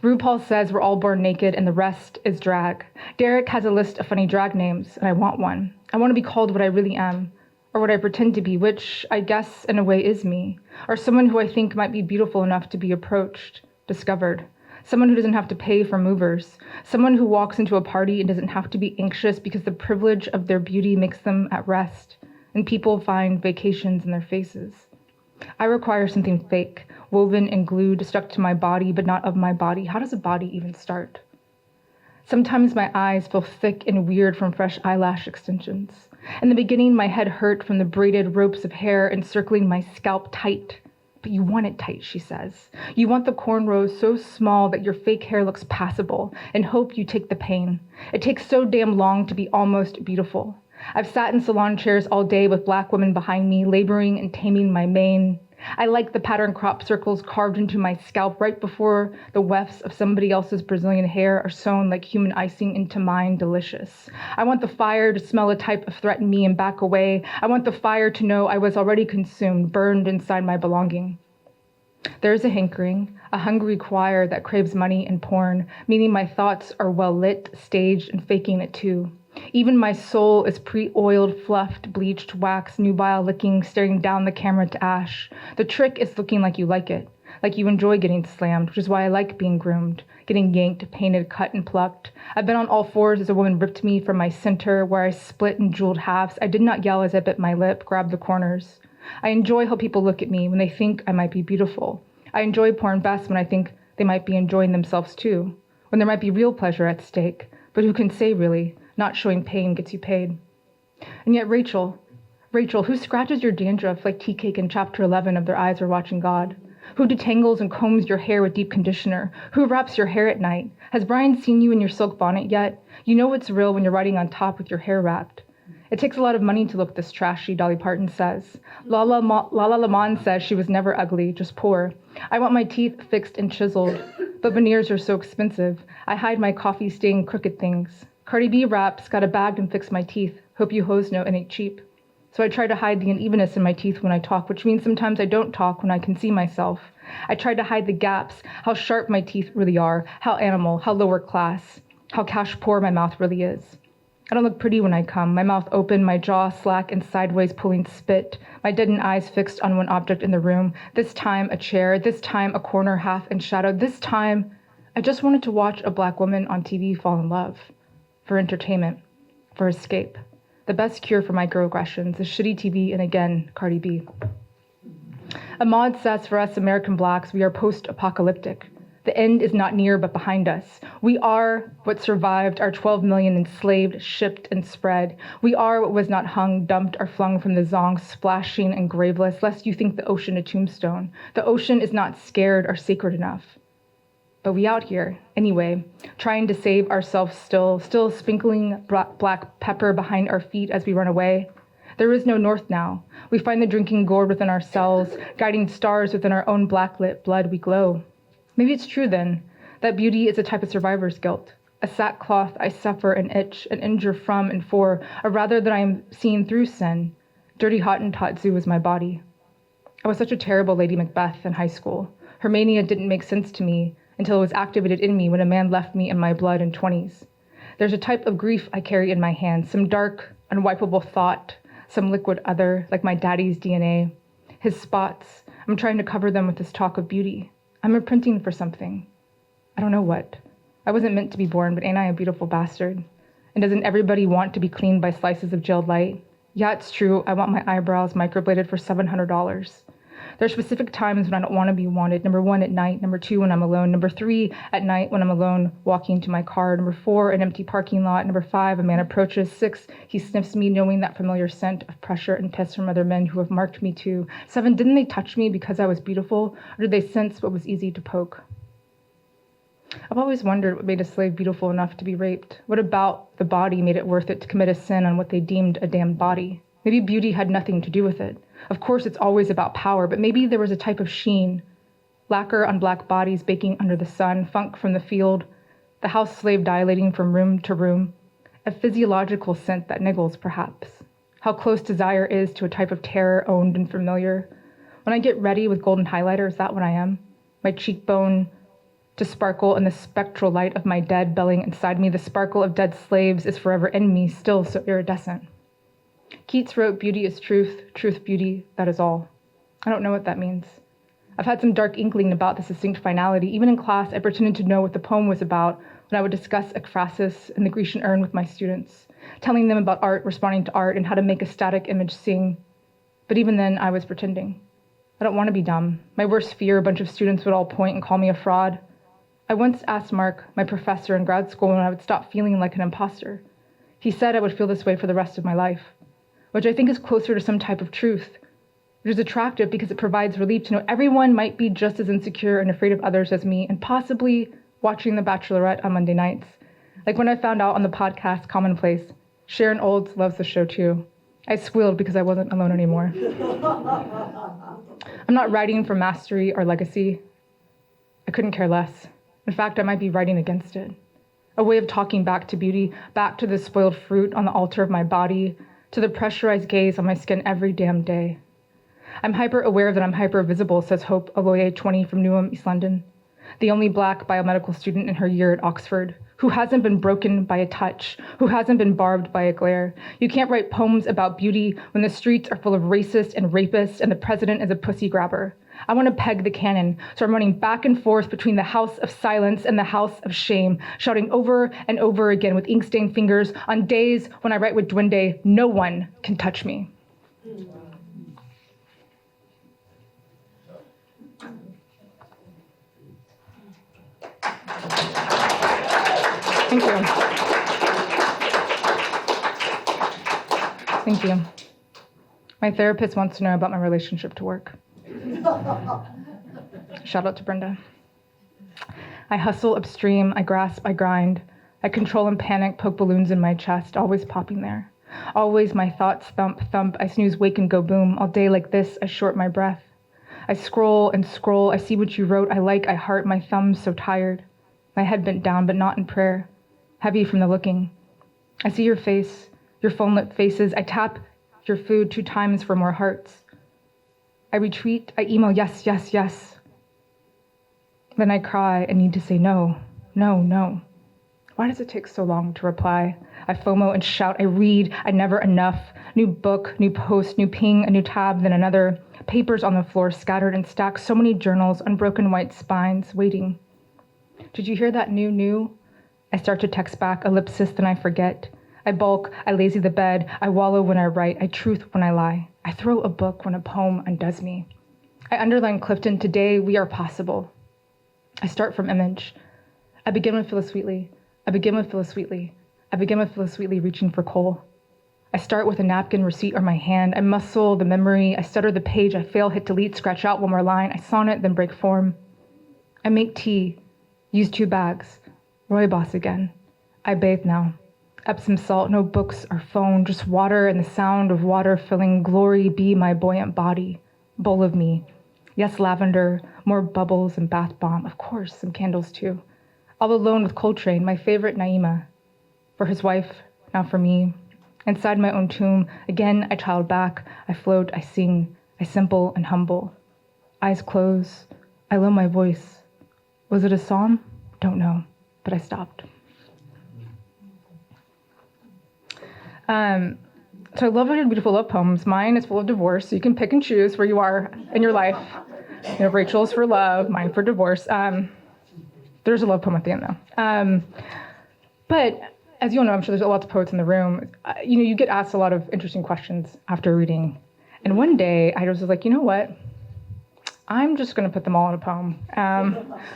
S4: RuPaul says we're all born naked and the rest is drag. Derek has a list of funny drag names, and I want one. I want to be called what I really am, or what I pretend to be, which I guess in a way is me, or someone who I think might be beautiful enough to be approached, discovered, someone who doesn't have to pay for movers, someone who walks into a party and doesn't have to be anxious because the privilege of their beauty makes them at rest, and people find vacations in their faces. I require something fake, woven and glued, stuck to my body, but not of my body. How does a body even start? Sometimes my eyes feel thick and weird from fresh eyelash extensions. In the beginning, my head hurt from the braided ropes of hair encircling my scalp tight. But you want it tight, she says. You want the cornrows so small that your fake hair looks passable, and hope you take the pain. It takes so damn long to be almost beautiful. I've sat in salon chairs all day with Black women behind me, laboring and taming my mane. I like the pattern crop circles carved into my scalp right before the wefts of somebody else's Brazilian hair are sewn like human icing into mine, delicious. I want the fire to smell a type of threaten me and back away. I want the fire to know I was already consumed, burned inside my belonging. There is a hankering, a hungry choir that craves money and porn, meaning my thoughts are well lit, staged, and faking it too. Even my soul is pre-oiled, fluffed, bleached, waxed, nubile licking, staring down the camera to ash. The trick is looking like you like it, like you enjoy getting slammed, which is why I like being groomed, getting yanked, painted, cut, and plucked. I've been on all fours as a woman ripped me from my center, where I split in jeweled halves. I did not yell as I bit my lip, grabbed the corners. I enjoy how people look at me when they think I might be beautiful. I enjoy porn best when I think they might be enjoying themselves too, when there might be real pleasure at stake. But who can say really? Not showing pain gets you paid. And yet Rachel, who scratches your dandruff like tea cake in chapter 11 of Their Eyes Are Watching God? Who detangles and combs your hair with deep conditioner? Who wraps your hair at night? Has Brian seen you in your silk bonnet yet? You know it's real when you're riding on top with your hair wrapped. It takes a lot of money to look this trashy, Dolly Parton says. Lala Lamont says she was never ugly, just poor. I want my teeth fixed and chiseled, but veneers are so expensive. I hide my coffee-stained crooked things. Cardi B raps, got a bagged and fixed my teeth. Hope you hoes know it ain't cheap. So I try to hide the unevenness in my teeth when I talk, which means sometimes I don't talk when I can see myself. I try to hide the gaps, how sharp my teeth really are, how animal, how lower class, how cash poor my mouth really is. I don't look pretty when I come, my mouth open, my jaw slack and sideways pulling spit, my deadened eyes fixed on one object in the room, this time a chair, this time a corner half in shadow, this time I just wanted to watch a Black woman on TV fall in love. For entertainment, for escape. The best cure for microaggressions is shitty TV and again, Cardi B. Ahmad says for us American Blacks, we are post-apocalyptic. The end is not near, but behind us. We are what survived our 12 million enslaved, shipped, and spread. We are what was not hung, dumped, or flung from the zongs, splashing and graveless, lest you think the ocean a tombstone. The ocean is not scared or sacred enough. But we out here, anyway, trying to save ourselves still sprinkling black pepper behind our feet as we run away. There is no north now. We find the drinking gourd within ourselves, guiding stars within our own blacklit blood we glow. Maybe it's true then, that beauty is a type of survivor's guilt, a sackcloth I suffer and itch and injure from and for, or rather that I am seen through sin. Dirty Hottentot zoo is my body. I was such a terrible Lady Macbeth in high school. Her mania didn't make sense to me until it was activated in me when a man left me in my blood in 20s. There's a type of grief I carry in my hands, some dark, unwipeable thought, some liquid other, like my daddy's DNA. His spots, I'm trying to cover them with this talk of beauty. I'm imprinting for something. I don't know what. I wasn't meant to be born, but ain't I a beautiful bastard? And doesn't everybody want to be cleaned by slices of gelled light? Yeah, it's true. I want my eyebrows microbladed for $700. There are specific times when I don't want to be wanted. Number 1, at night. Number 2, when I'm alone. Number 3, at night when I'm alone, walking to my car. Number 4, an empty parking lot. Number 5, a man approaches. 6, he sniffs me, knowing that familiar scent of pressure and piss from other men who have marked me too. 7, didn't they touch me because I was beautiful? Or did they sense what was easy to poke? I've always wondered what made a slave beautiful enough to be raped. What about the body made it worth it to commit a sin on what they deemed a damned body? Maybe beauty had nothing to do with it. Of course, it's always about power, but maybe there was a type of sheen. Lacquer on black bodies baking under the sun, funk from the field, the house slave dilating from room to room, a physiological scent that niggles, perhaps. How close desire is to a type of terror owned and familiar. When I get ready with golden highlighter, is that what I am? My cheekbone to sparkle in the spectral light of my dead belling inside me. The sparkle of dead slaves is forever in me, still so iridescent. Keats wrote, beauty is truth, truth beauty, that is all. I don't know what that means. I've had some dark inkling about this distinct finality. Even in class, I pretended to know what the poem was about when I would discuss ekphrasis and the Grecian urn with my students, telling them about art, responding to art, and how to make a static image sing. But even then, I was pretending. I don't want to be dumb. My worst fear, a bunch of students would all point and call me a fraud. I once asked Mark, my professor in grad school, when I would stop feeling like an imposter. He said I would feel this way for the rest of my life, which I think is closer to some type of truth, which is attractive because it provides relief to know everyone might be just as insecure and afraid of others as me, and possibly watching The Bachelorette on Monday nights. Like when I found out on the podcast Commonplace, Sharon Olds loves the show too. I squealed because I wasn't alone anymore. I'm not writing for mastery or legacy. I couldn't care less. In fact, I might be writing against it. A way of talking back to beauty, back to the spoiled fruit on the altar of my body, to the pressurized gaze on my skin every damn day. I'm hyper aware that I'm hyper visible, says Hope Aloye 20 from Newham, East London, the only Black biomedical student in her year at Oxford, who hasn't been broken by a touch, who hasn't been barbed by a glare. You can't write poems about beauty when the streets are full of racists and rapists and the president is a pussy grabber. I want to peg the cannon, so I'm running back and forth between the house of silence and the house of shame, shouting over and over again with ink-stained fingers on days when I write with Duende, no one can touch me. Thank you. Thank you. My therapist wants to know about my relationship to work. Shout out to Brenda. I hustle upstream, I grasp, I grind. I control and panic, poke balloons in my chest, always popping there. Always my thoughts thump, thump. I snooze, wake, and go boom. All day like this, I short my breath. I scroll and scroll. I see what you wrote. I like, I heart. My thumbs so tired. My head bent down, but not in prayer. Heavy from the looking. I see your face, your phone-lit faces. I tap your food 2 times for more hearts. I retweet. I email, yes, yes, yes. Then I cry and need to say no, no, no. Why does it take so long to reply? I FOMO and shout. I read. I never enough. New book, new post, new ping, a new tab, then another. Papers on the floor, scattered and stacked. So many journals, unbroken white spines, waiting. Did you hear that new? I start to text back, ellipsis, then I forget. I bulk, I lazy the bed. I wallow when I write. I truth when I lie. I throw a book when a poem undoes me. I underline Clifton, today we are possible. I start from image. I begin with Phyllis Wheatley. I begin with Phyllis Wheatley. I begin with Phyllis Wheatley reaching for coal. I start with a napkin receipt on my hand. I muscle the memory. I stutter the page. I fail, hit delete, scratch out one more line. I sonnet, then break form. I make tea, use 2 bags. Rooibos again. I bathe now. Epsom salt, no books or phone, just water and the sound of water filling. Glory be my buoyant body, bowl of me. Yes, lavender, more bubbles and bath bomb. Of course, some candles too. All alone with Coltrane, my favorite Naima. For his wife, now for me. Inside my own tomb, again I child back, I float, I sing, I simple and humble. Eyes close, I low my voice. Was it a psalm? Don't know, but I stopped. So I love your beautiful love poems. Mine is full of divorce, so you can pick and choose where you are in your life. You know, Rachel's for love, mine for divorce. There's a love poem at the end though. But as you all know, I'm sure there's lots of poets in the room. You get asked a lot of interesting questions after reading. And one day I was like, you know what? I'm just going to put them all in a poem.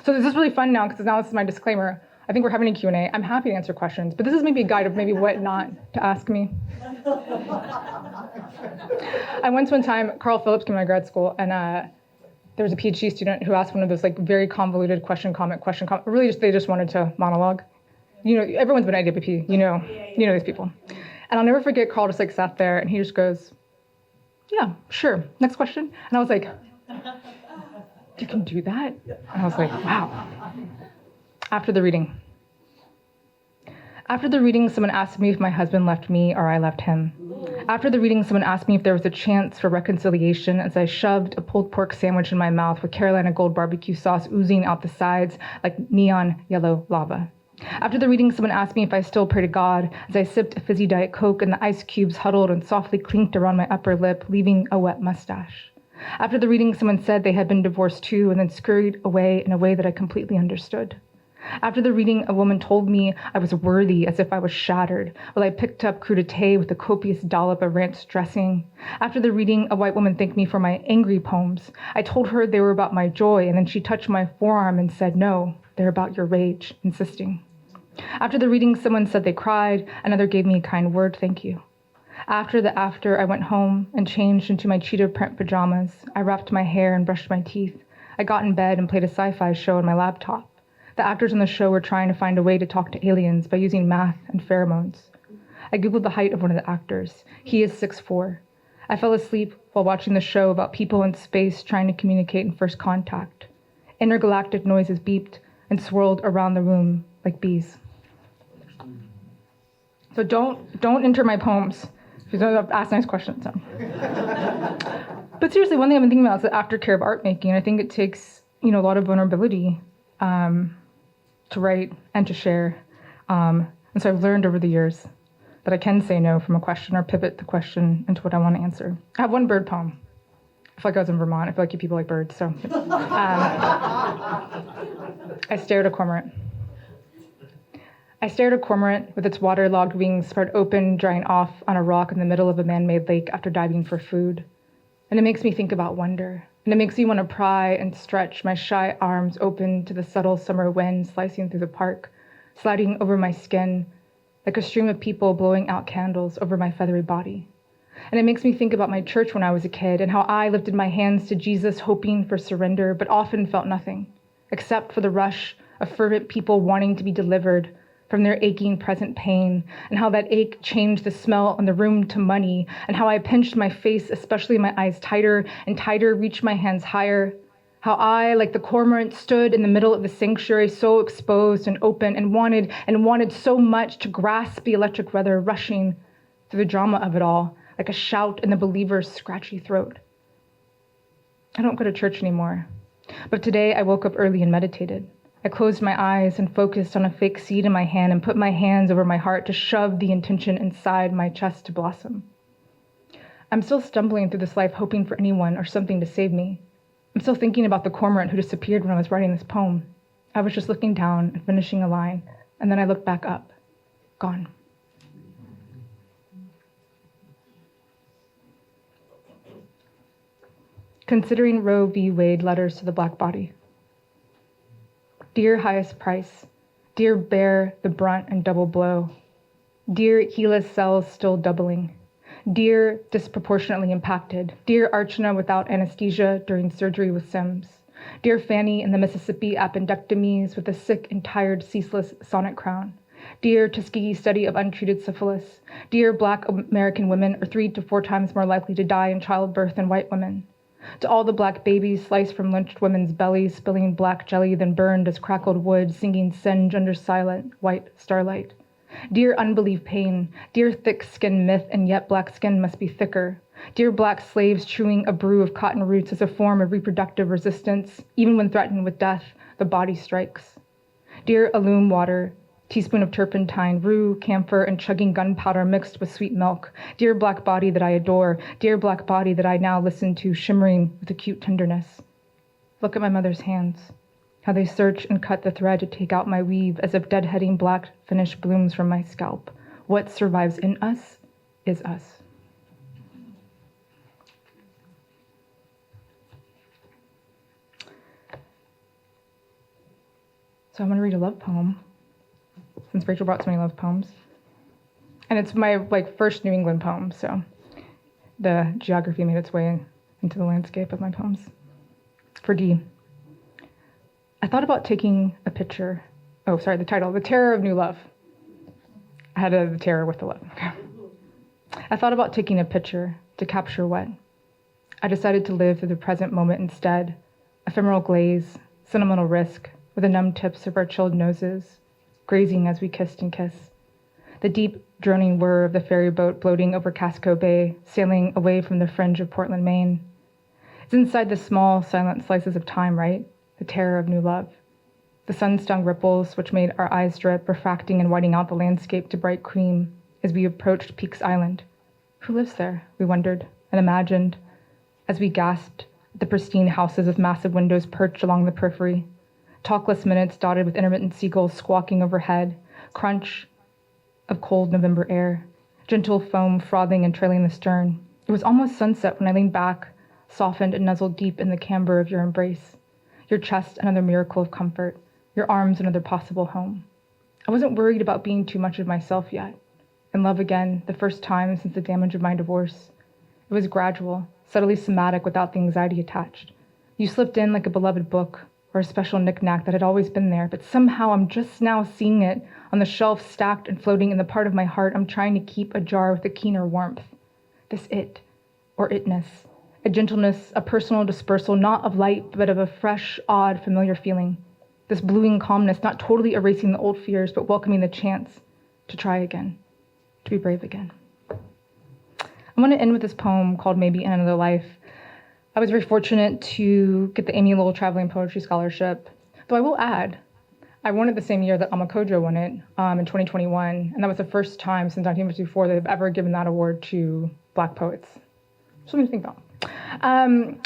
S4: So this is really fun now because now this is my disclaimer. I think we're having a Q&A. I'm happy to answer questions, but this is maybe a guide of maybe what not to ask me. I once one time, Carl Phillips came to my grad school, and there was a PhD student who asked one of those like very convoluted question, comment. Really, they just wanted to monologue. You know, everyone's been at IWP. You know these people. And I'll never forget Carl just like sat there, and he just goes, "Yeah, sure. Next question." And I was like, "You can do that?" And I was like, "Wow." After the reading, someone asked me if my husband left me or I left him. After the reading, someone asked me if there was a chance for reconciliation as I shoved a pulled pork sandwich in my mouth with Carolina Gold barbecue sauce oozing out the sides like neon yellow lava. After the reading, someone asked me if I still pray to God as I sipped a fizzy Diet Coke and the ice cubes huddled and softly clinked around my upper lip, leaving a wet mustache. After the reading, someone said they had been divorced too and then scurried away in a way that I completely understood. After the reading, a woman told me I was worthy as if I was shattered, while I picked up crudité with a copious dollop of ranch dressing. After the reading, a white woman thanked me for my angry poems. I told her they were about my joy, and then she touched my forearm and said, "No, they're about your rage," insisting. After the reading, someone said they cried, another gave me a kind word, "Thank you." After, I went home and changed into my cheetah print pajamas. I wrapped my hair and brushed my teeth. I got in bed and played a sci-fi show on my laptop. The actors on the show were trying to find a way to talk to aliens by using math and pheromones. I Googled the height of one of the actors. He is 6'4". I fell asleep while watching the show about people in space trying to communicate in first contact. Intergalactic noises beeped and swirled around the room like bees. So don't enter my poems if you don't ask nice questions. But seriously, one thing I've been thinking about is the aftercare of art making. I think it takes a lot of vulnerability to write and to share. And so I've learned over the years that I can say no from a question or pivot the question into what I want to answer. I have one bird poem. I feel like I was in Vermont. I feel like you people like birds, so. I stared at a cormorant. I stared at a cormorant with its waterlogged wings spread open, drying off on a rock in the middle of a man-made lake after diving for food. And it makes me think about wonder. And it makes me want to pry and stretch my shy arms open to the subtle summer wind slicing through the park, sliding over my skin like a stream of people blowing out candles over my feathery body. And it makes me think about my church when I was a kid and how I lifted my hands to Jesus hoping for surrender, but often felt nothing, except for the rush of fervent people wanting to be delivered from their aching present pain, and how that ache changed the smell in the room to money, and how I pinched my face, especially my eyes tighter and tighter, reached my hands higher, how I, like the cormorant, stood in the middle of the sanctuary, so exposed and open, and wanted so much to grasp the electric weather rushing through the drama of it all, like a shout in the believer's scratchy throat. I don't go to church anymore, but today I woke up early and meditated. I closed my eyes and focused on a fake seed in my hand and put my hands over my heart to shove the intention inside my chest to blossom. I'm still stumbling through this life hoping for anyone or something to save me. I'm still thinking about the cormorant who disappeared when I was writing this poem. I was just looking down and finishing a line, and then I looked back up. Gone. Considering Roe v. Wade letters to the black body. Dear highest price. Dear bear the brunt and double blow. Dear healess cells still doubling. Dear disproportionately impacted. Dear Archana without anesthesia during surgery with Sims. Dear Fanny in the Mississippi appendectomies with a sick and tired ceaseless sonic crown. Dear Tuskegee study of untreated syphilis. Dear Black American women are 3 to 4 times more likely to die in childbirth than white women. To all the Black babies sliced from lynched women's bellies, spilling black jelly, then burned as crackled wood, singing singe under silent white starlight. Dear unbelief pain, dear thick-skinned myth, and yet black skin must be thicker. Dear Black slaves chewing a brew of cotton roots as a form of reproductive resistance, even when threatened with death, the body strikes. Dear alum water, teaspoon of turpentine, rue, camphor, and chugging gunpowder mixed with sweet milk. Dear Black body that I adore, dear Black body that I now listen to, shimmering with acute tenderness. Look at my mother's hands, how they search and cut the thread to take out my weave as if deadheading black finish blooms from my scalp. What survives in us is us. So I'm going to read a love poem, since Rachel brought so many love poems. And it's my first New England poem, so the geography made its way into the landscape of my poems. For D. I thought about taking a picture. Oh, sorry, the title, The Terror of New Love. I had the terror with the love. Okay. I thought about taking a picture to capture what? I decided to live through the present moment instead. Ephemeral glaze, sentimental risk, with the numb tips of our chilled noses, grazing as we kissed and kiss. The deep, droning whir of the ferry boat floating over Casco Bay, sailing away from the fringe of Portland, Maine. It's inside the small, silent slices of time, right? The terror of new love. The sun-stung ripples, which made our eyes drip, refracting and whiting out the landscape to bright cream as we approached Peaks Island. Who lives there? We wondered and imagined as we gasped at the pristine houses with massive windows perched along the periphery. Talkless minutes dotted with intermittent seagulls squawking overhead, crunch of cold November air, gentle foam frothing and trailing the stern. It was almost sunset when I leaned back, softened and nuzzled deep in the camber of your embrace. Your chest, another miracle of comfort. Your arms, another possible home. I wasn't worried about being too much of myself yet. In love again, the first time since the damage of my divorce. It was gradual, subtly somatic without the anxiety attached. You slipped in like a beloved book, or a special knick-knack that had always been there, but somehow I'm just now seeing it on the shelf stacked and floating in the part of my heart I'm trying to keep ajar with a keener warmth. This it, or itness, a gentleness, a personal dispersal, not of light, but of a fresh, odd, familiar feeling. This bluing calmness, not totally erasing the old fears, but welcoming the chance to try again, to be brave again. I want to end with this poem called Maybe in Another Life. I was very fortunate to get the Amy Lowell Traveling Poetry Scholarship, though I will add, I won it the same year that Amakojo won it in 2021, and that was the first time since 1954 that they've ever given that award to Black poets. Something to think about.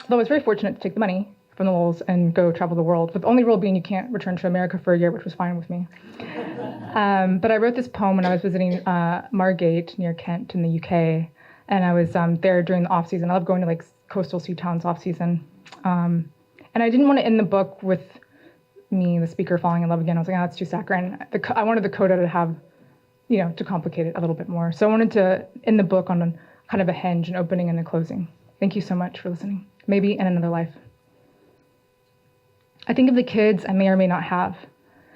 S4: Though I was very fortunate to take the money from the Lowells and go travel the world, with the only rule being you can't return to America for a year, which was fine with me. But I wrote this poem when I was visiting Margate near Kent in the UK, and I was there during the off season. I love going to coastal sea towns off season. And I didn't want to end the book with me, the speaker, falling in love again. I was like, that's too saccharine. I wanted the coda to have, to complicate it a little bit more. So I wanted to end the book on kind of a hinge, an opening and a closing. Thank you so much for listening. Maybe in another life. I think of the kids I may or may not have.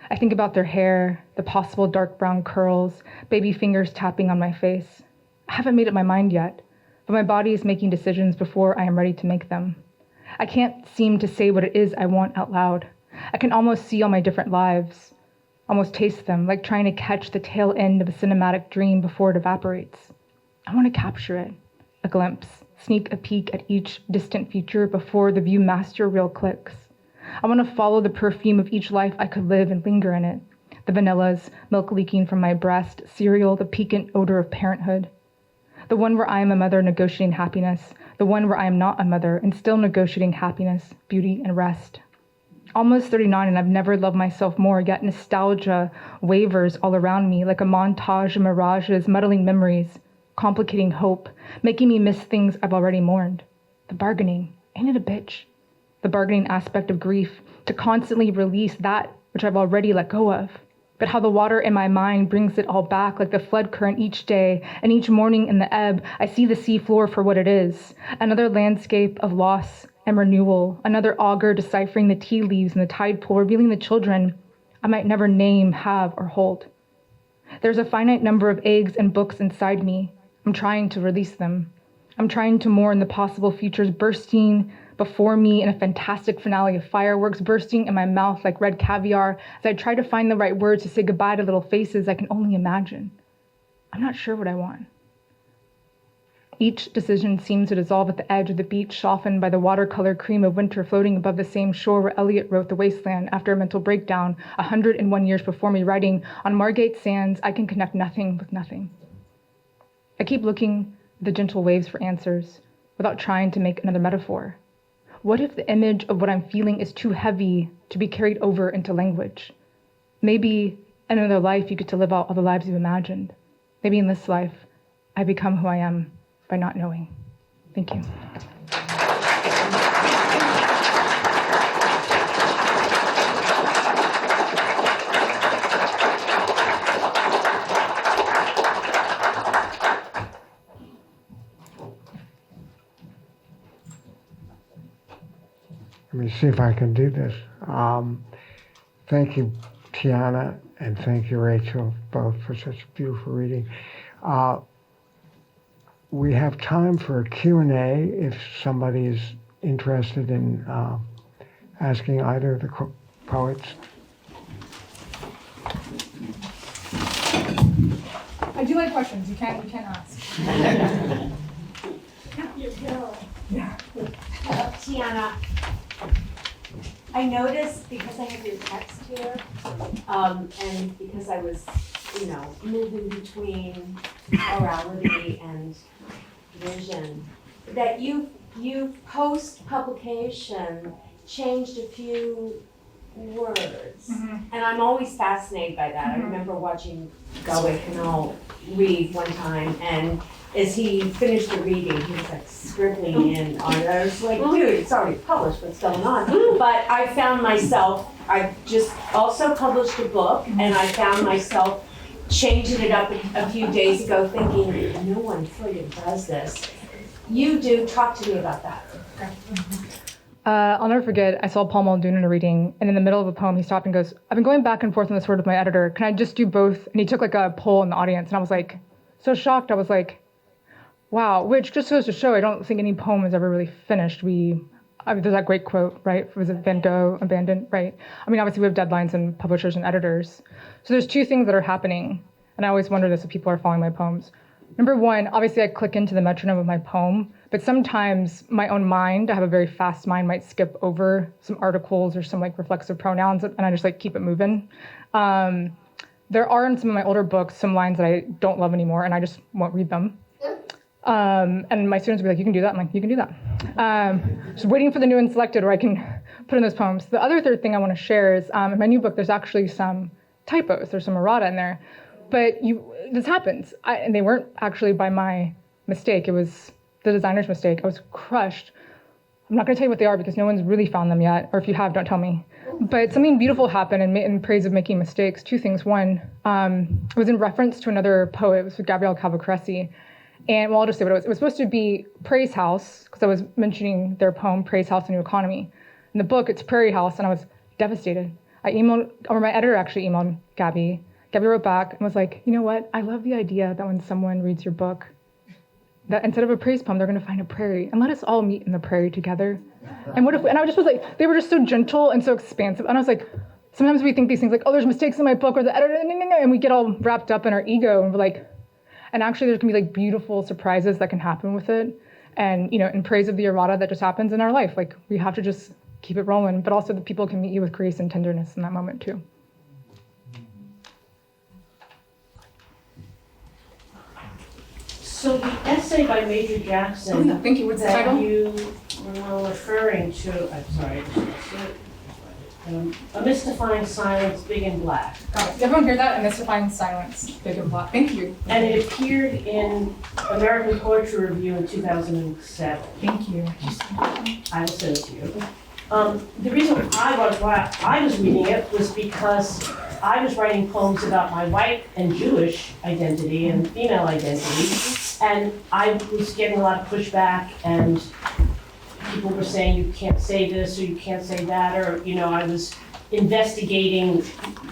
S4: I think about their hair, the possible dark brown curls, baby fingers tapping on my face. I haven't made up my mind yet, but my body is making decisions before I am ready to make them. I can't seem to say what it is I want out loud. I can almost see all my different lives, almost taste them, like trying to catch the tail end of a cinematic dream before it evaporates. I want to capture it, a glimpse, sneak a peek at each distant future before the Viewmaster reel clicks. I want to follow the perfume of each life I could live and linger in it. The vanillas, milk leaking from my breast, cereal, the piquant odor of parenthood. The one where I am a mother negotiating happiness, the one where I am not a mother and still negotiating happiness, beauty, and rest. Almost 39 and I've never loved myself more, yet nostalgia wavers all around me like a montage of mirages, muddling memories, complicating hope, making me miss things I've already mourned. The bargaining, ain't it a bitch? The bargaining aspect of grief, to constantly release that which I've already let go of, but how the water in my mind brings it all back like the flood current each day, and each morning in the ebb, I see the sea floor for what it is, another landscape of loss and renewal, another augur deciphering the tea leaves in the tide pool, revealing the children I might never name, have, or hold. There's a finite number of eggs and books inside me. I'm trying to release them. I'm trying to mourn the possible futures bursting before me in a fantastic finale of fireworks, bursting in my mouth like red caviar as I try to find the right words to say goodbye to little faces I can only imagine. I'm not sure what I want. Each decision seems to dissolve at the edge of the beach, softened by the watercolor cream of winter floating above the same shore where Eliot wrote The Wasteland after a mental breakdown 101 years before me, writing, on Margate sands, I can connect nothing with nothing. I keep looking at the gentle waves for answers without trying to make another metaphor. What if the image of what I'm feeling is too heavy to be carried over into language? Maybe in another life you get to live out all the lives you've imagined. Maybe in this life, I become who I am by not knowing. Thank you.
S3: Let me see if I can do this. Thank you, Tiana, and thank you, Rachel, both for such a beautiful reading. We have time for a Q&A if somebody is interested in asking either of the poets.
S4: I do like questions. You can't ask.
S5: Yeah. Tiana, I noticed because I have your text here, and because I was, moving between orality and vision, that you post-publication changed a few words. Mm-hmm. And I'm always fascinated by that. Mm-hmm. I remember watching Galway Canal read one time, and as he finished the reading, he was like scribbling in on it. I was like, dude, it's already published, what's going on? But I found myself, I just also published a book, and I found myself changing it up a few days ago, thinking, no one friggin' does this. You do, talk to me about that. Okay.
S4: I'll never forget, I saw Paul Muldoon in a reading, and in the middle of a poem, he stopped and goes, I've been going back and forth on this word with my editor. Can I just do both? And he took like a poll in the audience, and I was like, so shocked. I was like, wow, which just goes to show, I don't think any poem is ever really finished. There's that great quote, right? Was it Van Gogh, abandoned, right? I mean, obviously we have deadlines and publishers and editors. So there's two things that are happening, and I always wonder this if people are following my poems. Number one, obviously I click into the metronome of my poem, but sometimes my own mind, I have a very fast mind, might skip over some articles or some like reflexive pronouns, and I just like keep it moving. There are in some of my older books some lines that I don't love anymore, and I just won't read them. And my students will be like, you can do that? I'm like, you can do that. Just waiting for the new and selected where I can put in those poems. The other third thing I want to share is in my new book, there's actually some typos. There's some errata in there. But this happens. And they weren't actually by my mistake. It was the designer's mistake. I was crushed. I'm not going to tell you what they are because no one's really found them yet. Or if you have, don't tell me. But something beautiful happened in praise of making mistakes. Two things. One, it was in reference to another poet. It was with Gabrielle Calvacresi. And I'll just say what it was. It was supposed to be Praise House, because I was mentioning their poem, Praise House, A New Economy. In the book, it's Prairie House, and I was devastated. My editor actually emailed Gabby. Gabby wrote back and was like, you know what? I love the idea that when someone reads your book, that instead of a praise poem, they're going to find a prairie, and let us all meet in the prairie together. And and I just was like, they were just so gentle and so expansive. And I was like, sometimes we think these things like, oh, there's mistakes in my book, or the editor, and we get all wrapped up in our ego, and we're like, and actually, there's gonna be like beautiful surprises that can happen with it, and in praise of the errata that just happens in our life. Like we have to just keep it rolling, but also the people can meet you with grace and tenderness in that moment too.
S6: So the essay by Major Jackson
S4: Thank you. What's the title?
S6: that you were referring to, I'm sorry, A Mystifying Silence, Big and Black.
S4: Got it. Did everyone hear that? A Mystifying Silence, Big and Black. Thank you.
S6: And it appeared in American Poetry Review in 2007.
S4: Thank you.
S6: I will send it to you. The reason why I was reading it was because I was writing poems about my white and Jewish identity and female identity, and I was getting a lot of pushback, and people were saying you can't say this or you can't say that, or I was investigating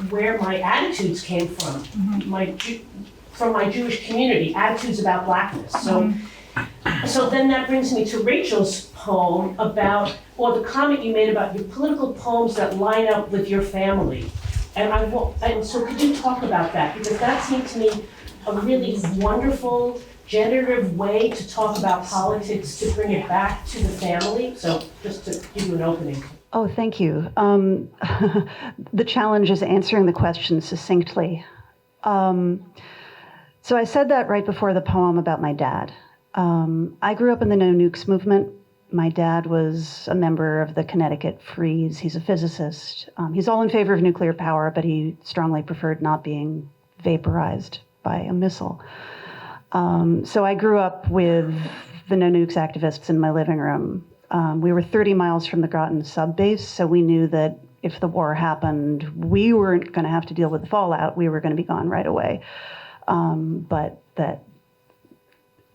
S6: where my attitudes came from, from my Jewish community, attitudes about blackness. So then that brings me to Rachel's poem about, or the comment you made about your political poems that line up with your family. And so could you talk about that? Because that seemed to me a really wonderful, generative way to talk about politics, to bring it back to the family. So just to give you an opening.
S2: Oh, thank you. The challenge is answering the question succinctly. So I said that right before the poem about my dad. I grew up in the No Nukes movement. My dad was a member of the Connecticut Freeze. He's a physicist. He's all in favor of nuclear power, but he strongly preferred not being vaporized by a missile. So I grew up with the No Nukes activists in my living room. We were 30 miles from the Groton sub base, so we knew that if the war happened, we weren't going to have to deal with the fallout. We were going to be gone right away. But that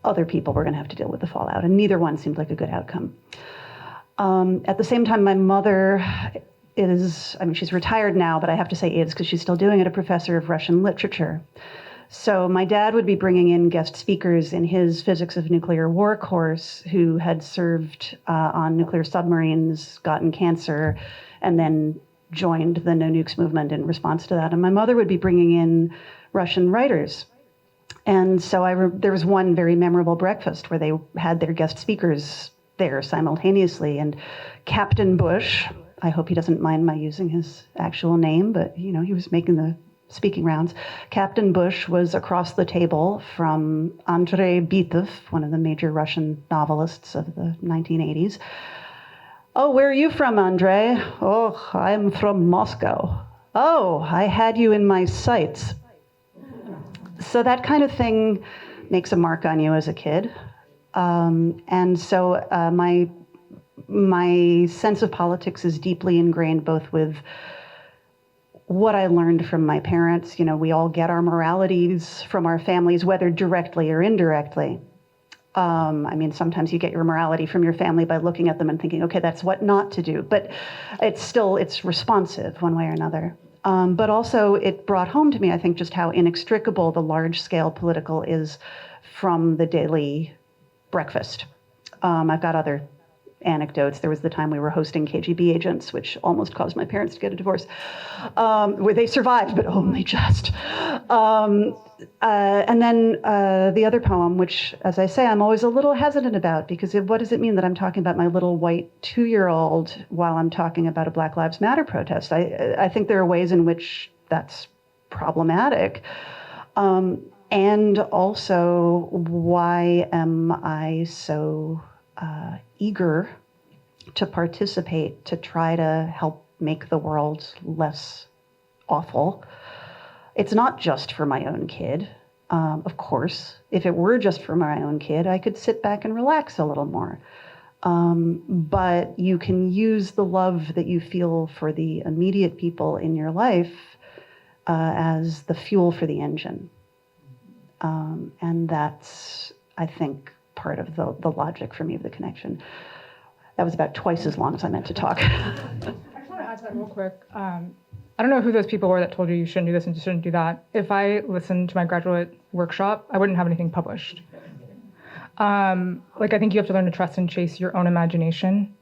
S2: other people were going to have to deal with the fallout, and neither one seemed like a good outcome. At the same time, my mother she's retired now, but I have to say is because she's still doing it, a professor of Russian literature. So my dad would be bringing in guest speakers in his physics of nuclear war course who had served on nuclear submarines, gotten cancer, and then joined the No Nukes movement in response to that. And my mother would be bringing in Russian writers. And so there was one very memorable breakfast where they had their guest speakers there simultaneously. And Captain Bush, I hope he doesn't mind my using his actual name, but he was making the speaking rounds. Captain Bush was across the table from Andrei Bitov, one of the major Russian novelists of the 1980s. Oh, where are you from, Andrei? Oh, I'm from Moscow. Oh, I had you in my sights. So that kind of thing makes a mark on you as a kid. And so my sense of politics is deeply ingrained both with what I learned from my parents. We all get our moralities from our families, whether directly or indirectly. Sometimes you get your morality from your family by looking at them and thinking, okay, that's what not to do. But it's responsive one way or another. But also it brought home to me, I think, just how inextricable the large-scale political is from the daily breakfast. I've got other anecdotes. There was the time we were hosting KGB agents, which almost caused my parents to get a divorce. Where they survived, but only just. And then the other poem, which, as I say, I'm always a little hesitant about, because what does it mean that I'm talking about my little white 2-year-old while I'm talking about a Black Lives Matter protest? I think there are ways in which that's problematic. And also, why am I so eager to participate, to try to help make the world less awful? It's not just for my own kid. Of course, if it were just for my own kid, I could sit back and relax a little more. But you can use the love that you feel for the immediate people in your life as the fuel for the engine. And that's, I think, part of the logic for me of the connection. That was about twice as long as I meant to talk.
S4: I just want to add to that real quick. I don't know who those people were that told you shouldn't do this and you shouldn't do that. If I listened to my graduate workshop, I wouldn't have anything published. I think you have to learn to trust and chase your own imagination.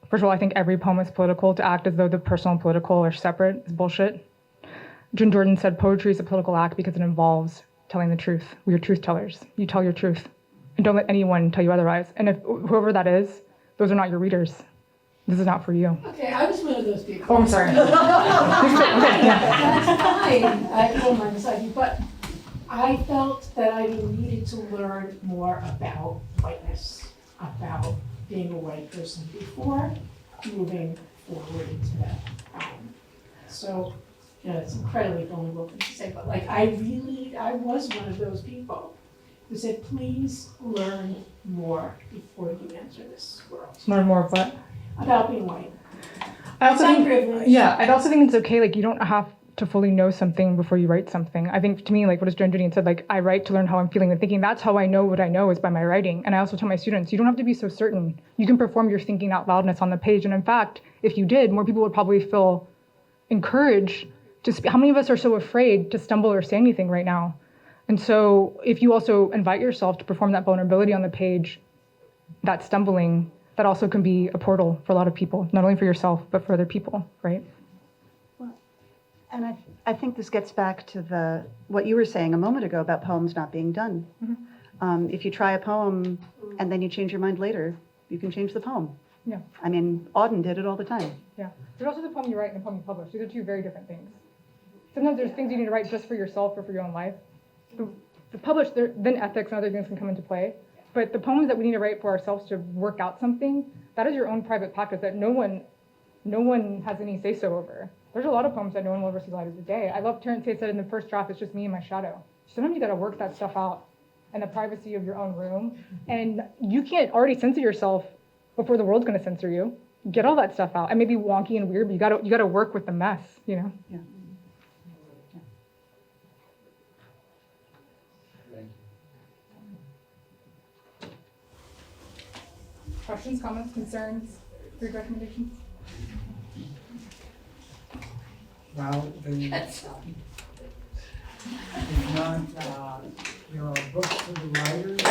S4: First of all, I think every poem is political. To act as though the personal and political are separate is bullshit. Jim Jordan said poetry is a political act because it involves telling the truth. We are truth tellers. You tell your truth. And don't let anyone tell you otherwise. And if whoever that is, those are not your readers. This is not for you.
S7: Okay, I was one of those people.
S4: Oh, I'm sorry.
S7: That's fine. I don't mind deciding, but I felt that I needed to learn more about whiteness, about being a white person before moving forward into that. So, it's incredibly vulnerable thing to say, but I was one of those people who said, please learn more before you enter this world.
S4: Learn more of what?
S7: About being white.
S4: I also
S7: Outside
S4: think,
S7: privilege.
S4: yeah, I also think it's okay. Like, you don't have to fully know something before you write something. I think, to me, like what Julian said, like, I write to learn how I'm feeling and thinking. That's how I know what I know is by my writing. And I also tell my students, you don't have to be so certain. You can perform your thinking out loudness on the page. And in fact, if you did, more people would probably feel encouraged to speak. How many of us are so afraid to stumble or say anything right now? And so if you also invite yourself to perform that vulnerability on the page, that stumbling, that also can be a portal for a lot of people, not only for yourself, but for other people, right?
S2: And I think this gets back to what you were saying a moment ago about poems not being done. If you try a poem and then you change your mind later, you can change the poem.
S4: Yeah.
S2: I mean, Auden did it all the time.
S4: Yeah. There's also the poem you write and the poem you publish. These are two very different things. Sometimes there's things you need to write just for yourself or for your own life. The published, then ethics and other things can come into play. But the poems that we need to write for ourselves to work out something, that is your own private practice that no one has any say-so over. There's a lot of poems that no one will ever see the light of the day. I love Terrence Tate said in the first draft, it's just me and my shadow. Sometimes you gotta work that stuff out in the privacy of your own room. And you can't already censor yourself before the world's gonna censor you. Get all that stuff out. It may be wonky and weird, but you gotta work with the mess, you know?
S2: Yeah.
S4: Questions, comments, concerns, read recommendations?
S3: Well, it's not, there are books for the writers.